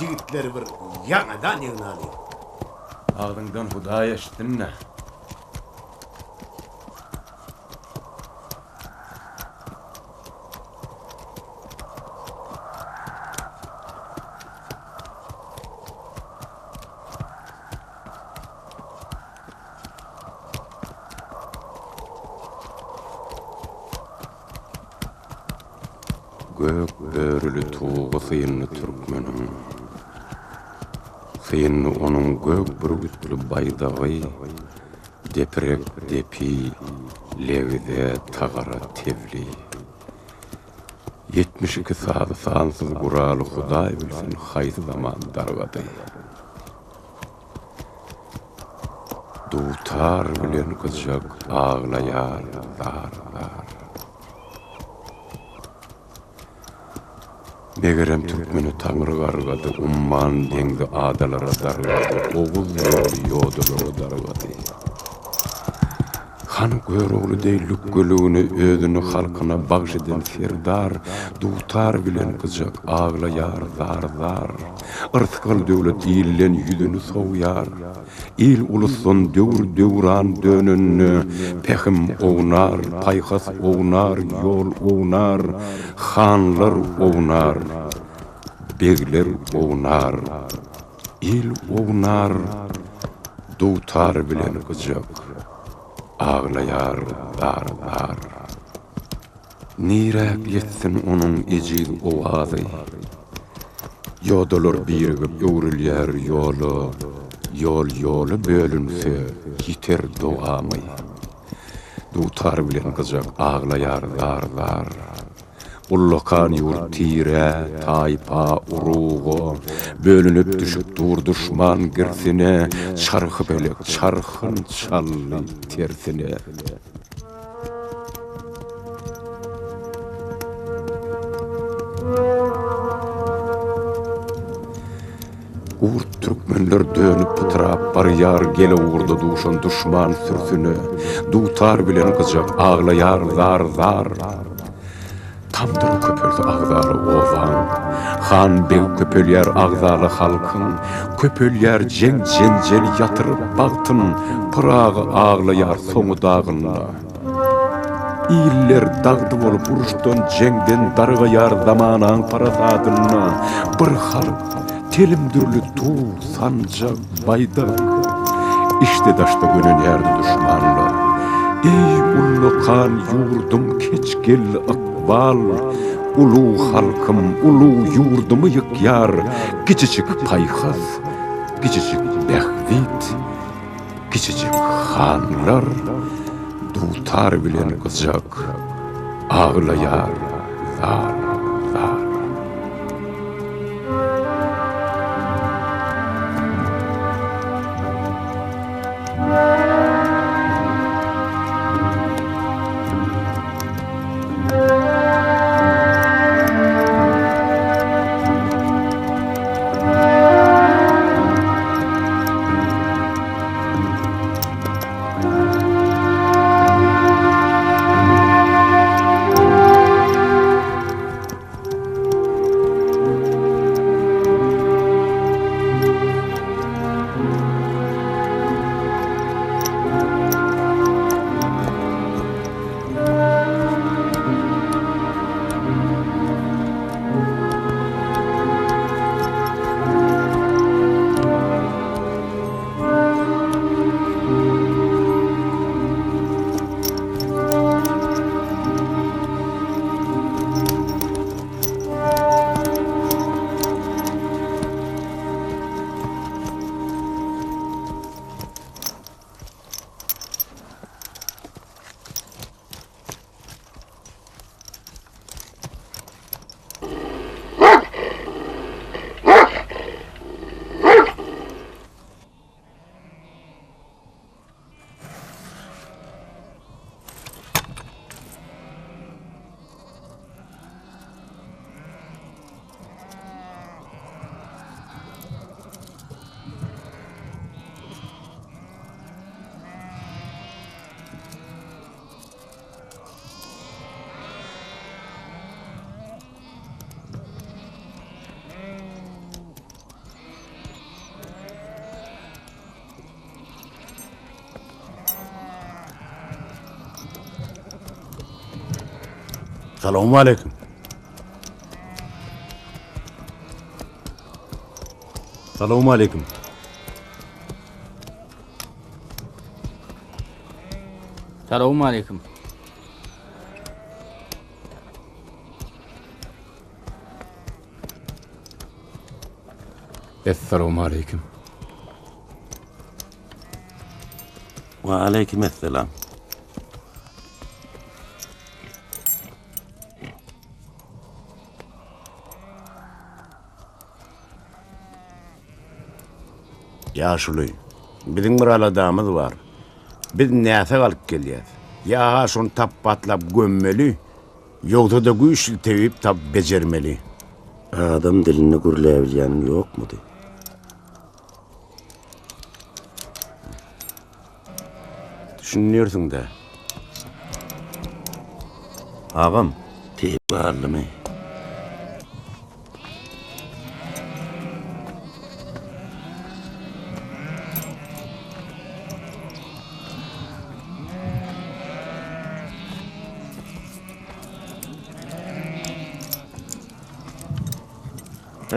yigitleri bir yanadan yığınalayım. Ağdından Hudaýa eşitdinmi? Gök börülü tuğu sıyınlı Türkmenim. Sıyınlı onun gök bürgütlü baydağı, deprek depi, levide tağara tevli. 72 saat sansız guralı Hudaý bilsin haysı zaman dargadı. Dutar bilen kızjak ağlayar, dar. Megerem Türkmeni taňry gargady, umman deňdi adalara dargady, oguz ýodalara dargady. Han görogly deýlik gölüni özüni halkyna bagş eden serdar, dutar bilen kızjak ağlayar, dar. Irtykal döwlet ýylen ýüzüni sowyar. İl ulusun döwran dönünni, pehim ognar, paýhas ognar, ýol ognar, hanlar ognar, begler ognar, il ognar, dutar bilen kızjak ağlayar, dar. Nirek yetsin onun ejid owazy. Ýodalar birigip öwrülýär ýol bölünse ýiter dogamy. Dutar bilen kızjak ağlayar, dar. Ullokan ýurt tire, taýpa, urugo, bölünüp düşüp dur düşman girsine, çarhy belek, çarhyn çally tersine. Urt Türkmenler dönüp pıtrap barýar gele uğurda duşan düşman sürsüne, dutar bilen kızjak ağlayar, dar. Tamdyr köpöldi agzaly owan, han beg köpölýär agzaly halkyň, köpölýär jenjel ýatyryp bagtyn, pıragy ağlaýar soňu dagynda. İller dagdy bolup uruşdan jengden dargaýar zamanaň parasatyna, bir halk telimdürlü tuğ sancak baydak. İşte daşta gönenýärdi düşmanlar. Ey ullukan yurdum keçgel akbal, ulu halkım, ulu yurdumu yıkyar, kiçicik paýhas, kiçicik behvit, kiçicik hanlar, dutar bilen kızjak ağlayar, dar. Salamu aleyküm. Salamu aleyküm. Selamun aleyküm. Esselamu aleyküm. Ve aleykümselam. Yaşlıy, bizim bir aladamız var. Biz näse galyp gelýäs. Ya şonu tap patlap gömmeli, ýogsa da güýçli tebip tap bejermeli. Adam dilini gürleýän ýokmudy? Düşünýärsiň da. Agam, tep barlymy?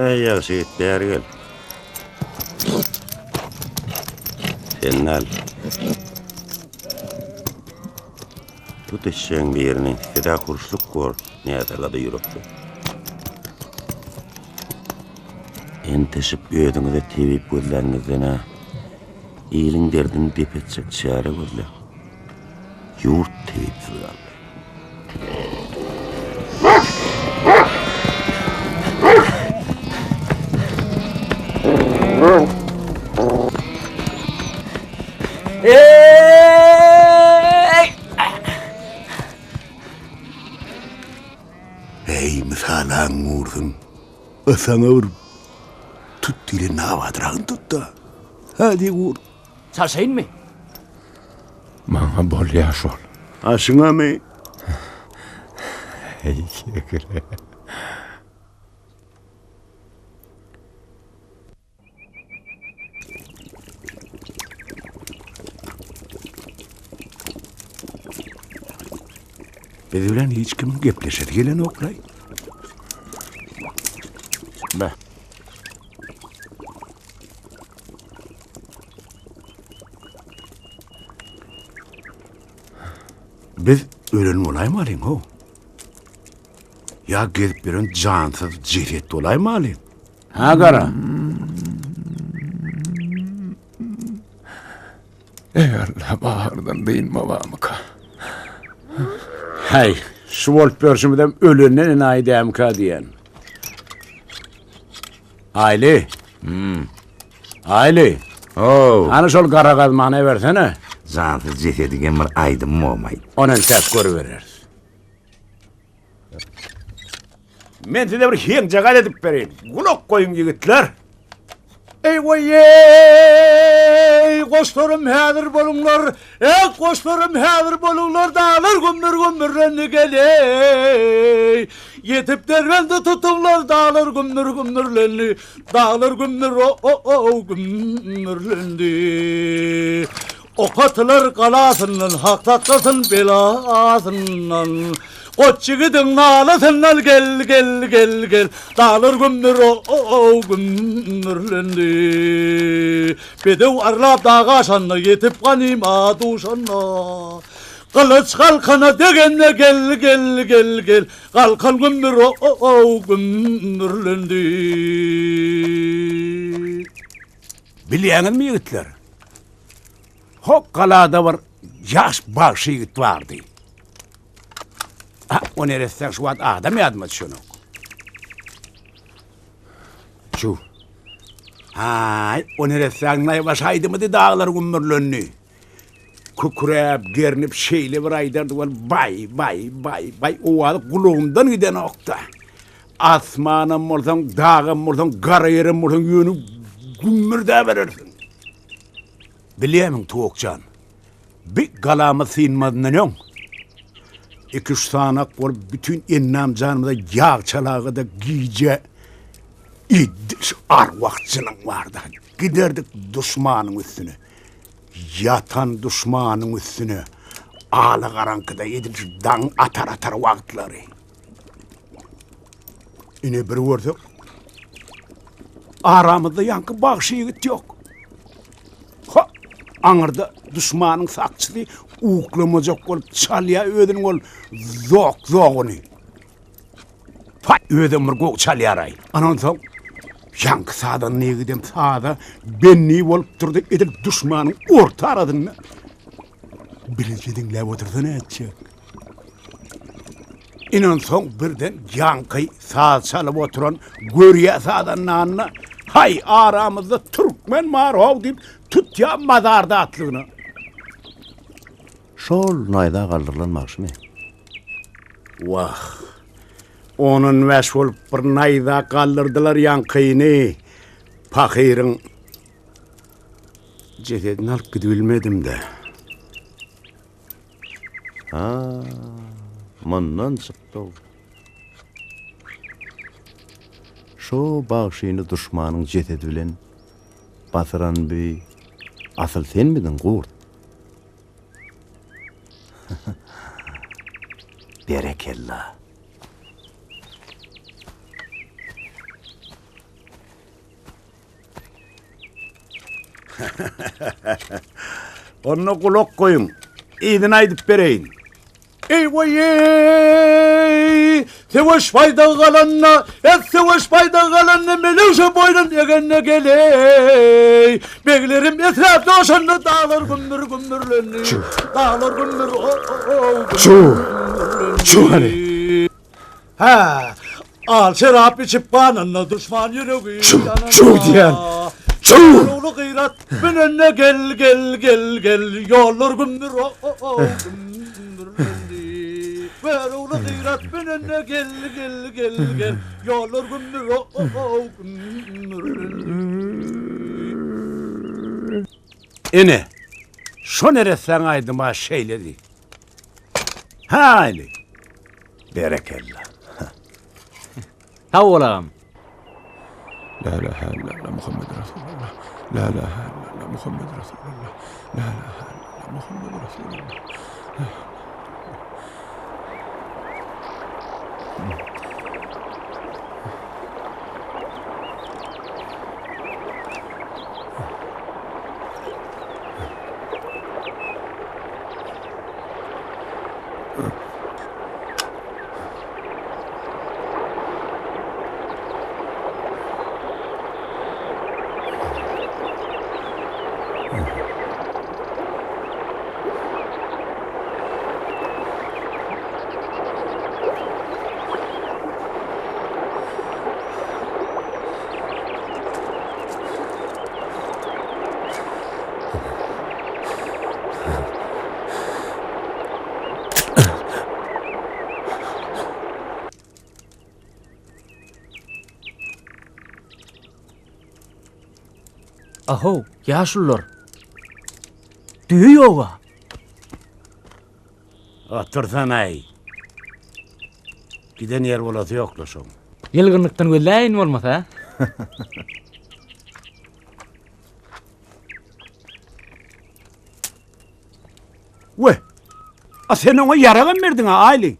Ya seyitler gel. Senal. Tut eşeğin bir yerini. Seda kuruşluk kor. Niyataladı yürüktü. Enteşip ödüňize tebip gözlerinizden ha. İyiliň derdini dep etjek çare gözle. Yurt tebipsiz kaldy. Hey, misalan vurdun. Sana vur. Tut dili navadragın tut da. Hadi vur. Çalşayın mı? Maňa bol ýaş ol. Aşıňa mı? Hey kekere. Biz bilen hiç kim gepleşer gelen oklay. Be. Biz ölen olayma alin ho. Ya gelip biren cansız ciret olayma alin. Ha gara. Egerle bahardan deyin babamıka. Hay, şu volt pörsümüden ölünden en aýdym ka diyen. Aile. Aile. Oh, Ana şol gara gazmana versene. zansız jesedigen bir aýdym bolmaýdy. Onun tek görüverir. Men size bir jañjagaza edip bereyim. Gulak koyun yigitler. Ey koşlarım hazır bolunlar. Ey koşlarım hazır bolunlar. Dağlar gümbür geley. Yetip dervende tutunlar. Dağlar gümbürlenli. Dağlar gümbürlenli. Okatılar kalasından. Hak tatlasın belasından. Koççigidin nalasınlar gel. Dağlar gümbürlendi. Bedev arlap dağaşanna yetip kanima duşanna. Kılıç kalkana degenle gel. Kalkan gümbürlendi. Bilýäňiz mi yigitler? Hok kalada var yaş başı yigit vardı. O neresi şu adam yadmaz şunu. Şu. Hay, o neresi anlay başaydı mı de dağlar gümbürlönni. Kukurep, gernip şeyle bir aydardı var. Bay. O adı kulağımdan giden okta. Asmanım olsan, dağım olsan, kara yerim olsan yönü gümbürde verirsin. Bilyemin tuğukcan. Bir kalama sinmadın yok. 2-3 sanak var, bütün ennam canımda yağ çalağı da giyce iddiş arvakçının vardı. Giderdik düşmanın üstüne. Yatan düşmanın üstüne. Ağlı karanlıkta yedik dan atar vakitleri. Ine bir gördük. Aramızda yankı bağışı yigit yok. Ha, aňyrda düşmanyň sakçysy uğuklamajak bolup çalya ödün ol zok-zogyny. Ha, ödün bir gok çalyaray. Anan soň yankı sadan negidem sada benni bolup turdy edip düşmanyň orta aradyny. Birinci dinläp oturdy näçe. İnan soň birden yankı saz çalyp oturan görýä sadan nanna hay aramızda Türkmen marhaw diýip tutya mazarda atlygyny. Şol naýda galdyrlanmakşymy? Wah. Onun wäş bolup bir naýda galdyrdylar yankıyny. Pakyryň jesedini alyp gidip bilmedim de. Ha, mandan çykdy. Şo bagşyny düşmanyň jesedi bilen basyran bir asyl sen midin gurt? Berekella. Onu kulak koyun. İyidin aýdyp bereýin. Eyvay! Sevaş fayda galanna, sevaş fayda galanna melewşe boydan egenne geley. Beglerim etrafda oşanlı dağlar gümbür gümbürlenni. Dağlar gümbür Şu hani. Ha, al şerap içip kananla düşman yüreği Şu diyen. Şu. Yolu gıyrat ben önüne gel yollar gümbür gümbürlenni. Ver oğlu gıyrat ben önüne gel yollar gümbür gümbürlenni. Ine. Şo neresen aýdyma şeýledi. Hayli. Berekella. Sağ olam. La ilahe illallah Muhammed Resulullah. La ilahe illallah Muhammed Resulullah. La ilahe illallah Muhammed Resulullah. Aho, yaşlılar. Düğü yoga. Otursan aý. Giden yer bolasy ýoklaşam. Yılgınlıktan gölläýin bolmasa? We. A sen ona yaragan berdin aýly.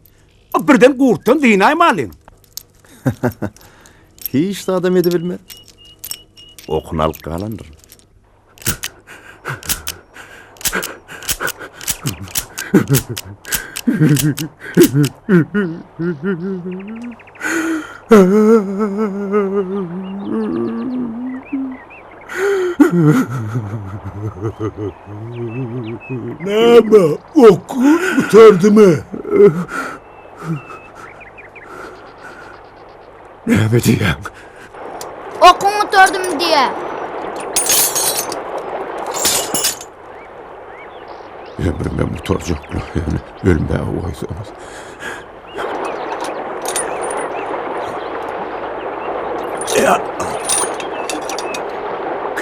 Birden gurtdan diýnaýmalyň. Hiç de adam edebilme. Okunalık kalandır. Näme? Okun tutardymy? Näme diýäň? Okuňy tördüm diye. Ömrüme mutajoklar yani ölmeye oýsanys.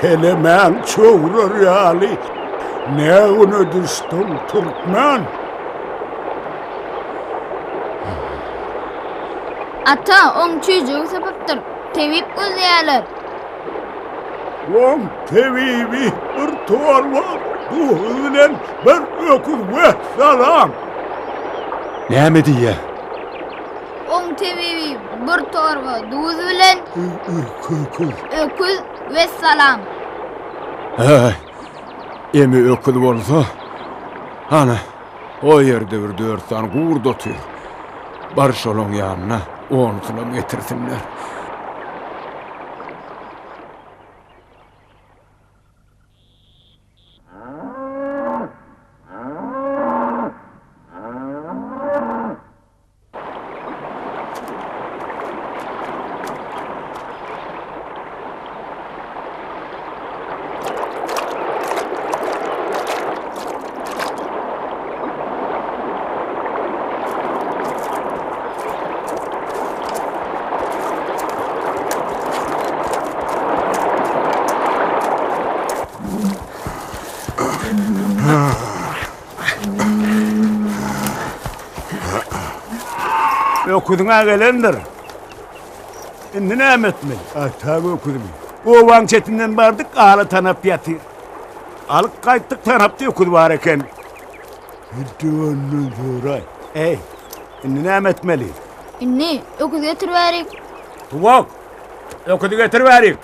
Kelemen çoğurur ýaly. Ne onu düşdüm Türkmen? Ata, oň çüýjügi sebäpdir. Tebip gözleýärler. Oň tebibi bir tuvar var. Bu bilen bir öküz ve salam. Näme diýä? Oň Onuň tebibi bir torba duz bilen öküz ve salam. Emi öküz bolsa, ana, o yerde bir 4 tane gurt otuyor. Barış olun yanına, onusuna getirsinler. Öküdüňe gelendir. Indi nämetmi? Tabi öküdüm. Owaň çetinden bardyk, aly tanap ýatyr. Alyp gaýtdyk, tanapda öküd bar eken. Hiddiwanyň zoray. Ey, indi nämetmeli? Inni öküz getirip berik. Tuwak, öküdi getirip berik.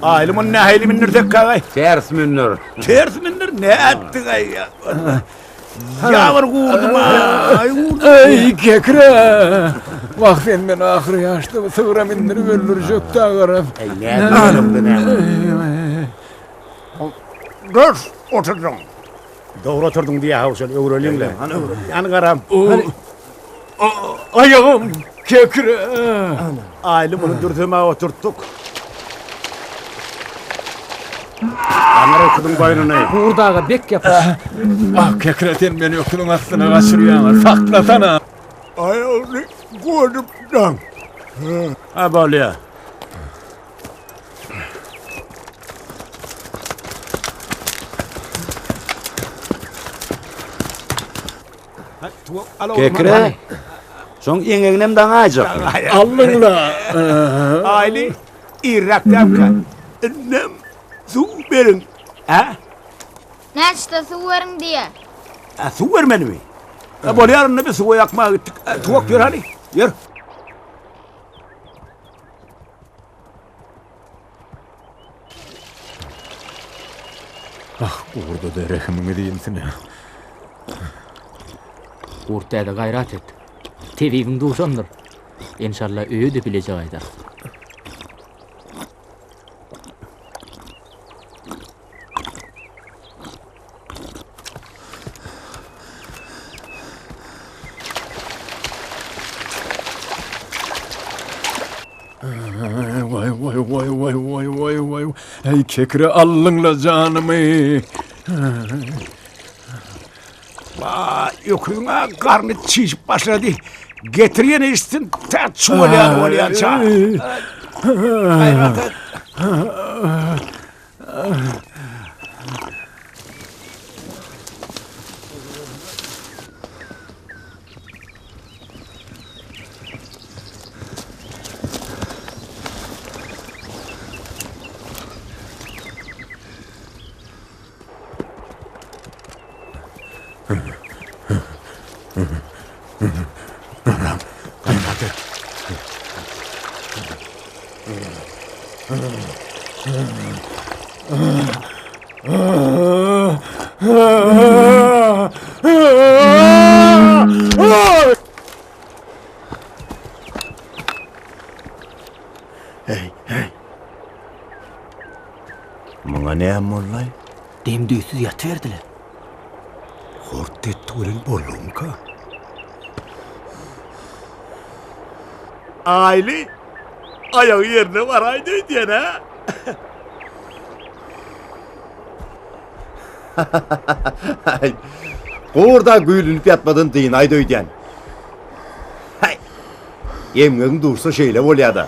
Aýlym on nähili mindir kagay. Ters münür. Ters mindir ne attı gay ya. Yavur gurdum ay gurdum. Ey kekre! Vaktin ben ahir yaşta sıvıra mindirip öldürecek dağarım. Ey näme? Dur, oturdum. Doğru oturdun diye havşal öwreliňle. Ana yani garam. Ayağım kekre. Aýly bunu durduma oturttuk. Anlar okudun boynuna. Burdaga bek yapış. Ah kekreten beni okulun aslına kaçırıyor. Saklasana. Ayağını gördüm lan. Ha böyle ya. Kekre. Soň eňeginem daňa ajak. Allınla. Aýly Irak'ta. Nem su verin. Ha? Näçe su werin diye. Su vermedimi? Böyle yarın bir su yakma gittik. Tuvak yer hadi. Yer. Ah orada da rehmimi değilsin ya. Urtada gayrat et. Tebibin duşandır. İnşallah öýe de bilecek aýda. Vay. Ey kekre allınla canımı. Yokluğuna karnı çiğip başladı. Getiriyene içtin. Ta çuvalyan çağ. Hayrat. Muňa näme bollay? Demdüýsüz ýatyberdiler. Hort etdi bilen bolunka. Aýly ayağı yerine varaydı diyen ha. Gorda güýlünip ýatmadan diýin aýda öýdän. Hay. Ýemgeň dursa şeýle bolýar-da.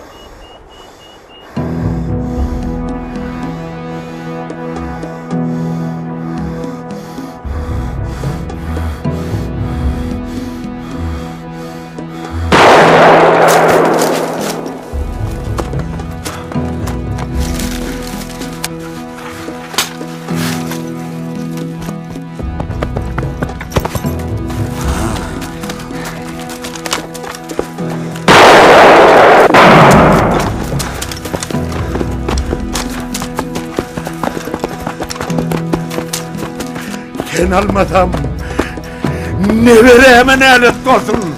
Ben almasam ne vereme nalet olsun.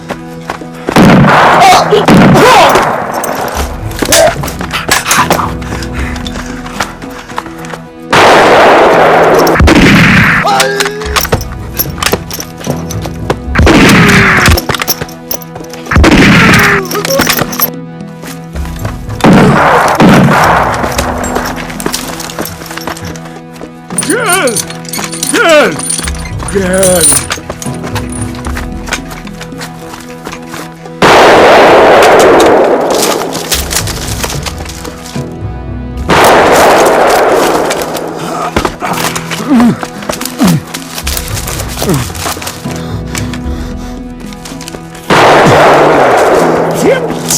Gel.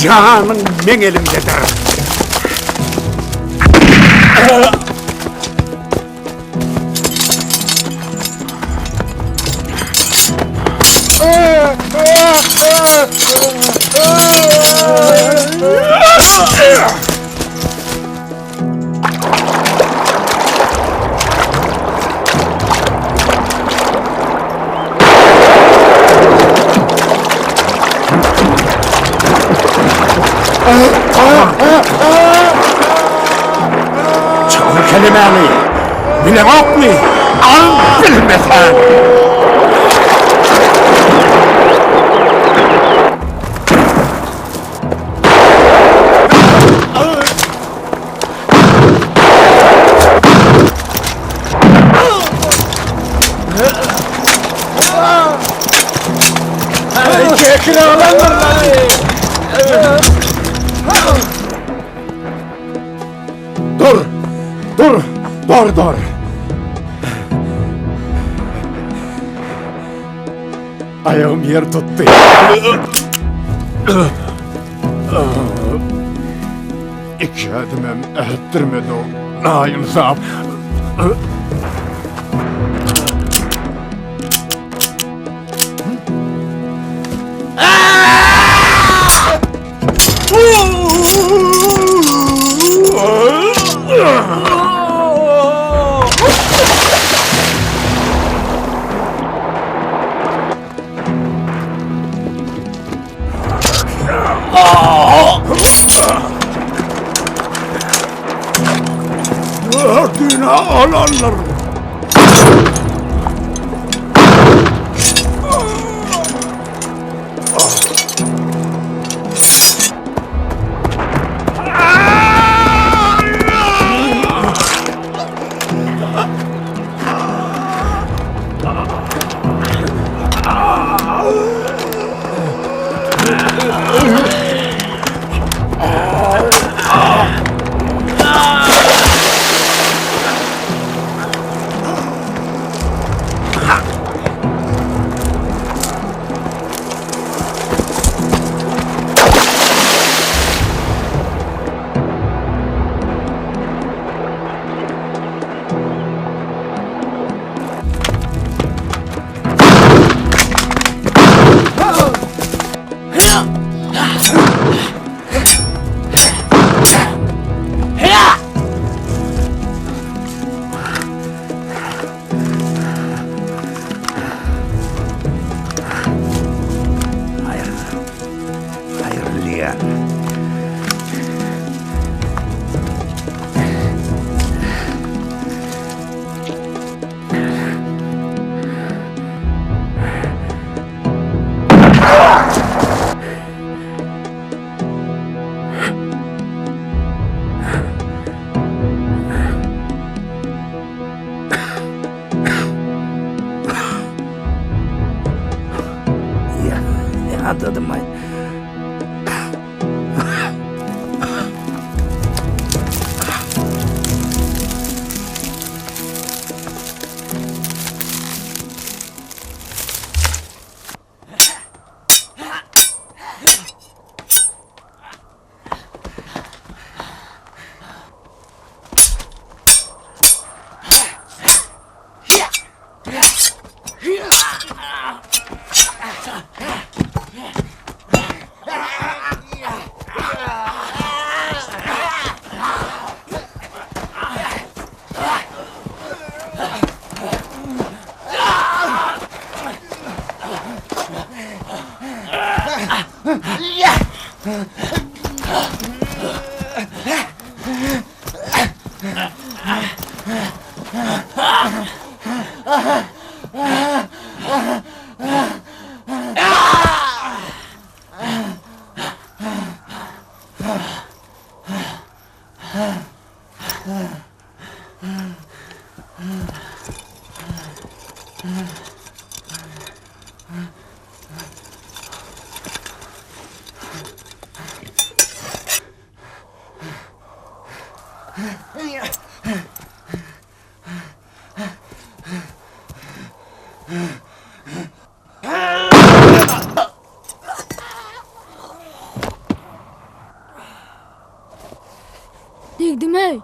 Canın men elimdedir. Çoğun kelimeni bile yok mu? Al bilmesen. Çekil olanlar. Dur. Ayağım yer tuttu. İki adımım ettirmedi o nail sahip. Dördüğüne alanlar. Anladım ben. Degdim ey.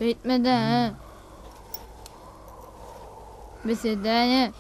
Bitmedi ha. Bisidane.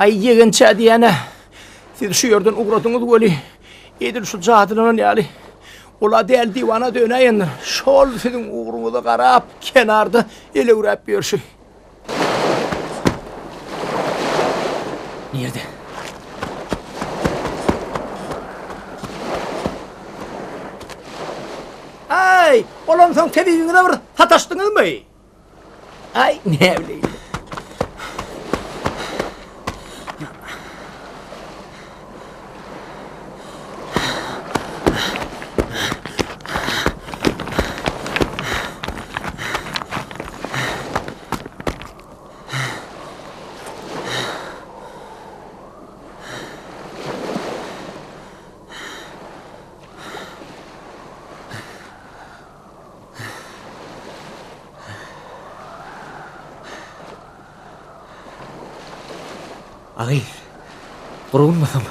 Ay yegençe diyene. Siz şu yerden uğradınız böyle. Edil şu cadılının yani. Ola değil divana döneyin. Şol sizin uğrunuza qarap kenarda ele uğrap bir şey. Nerede? Ay, oğlum sen televizyona bir sataştınız mı? Ay, ne bileyim. Ağay, kurulmasam.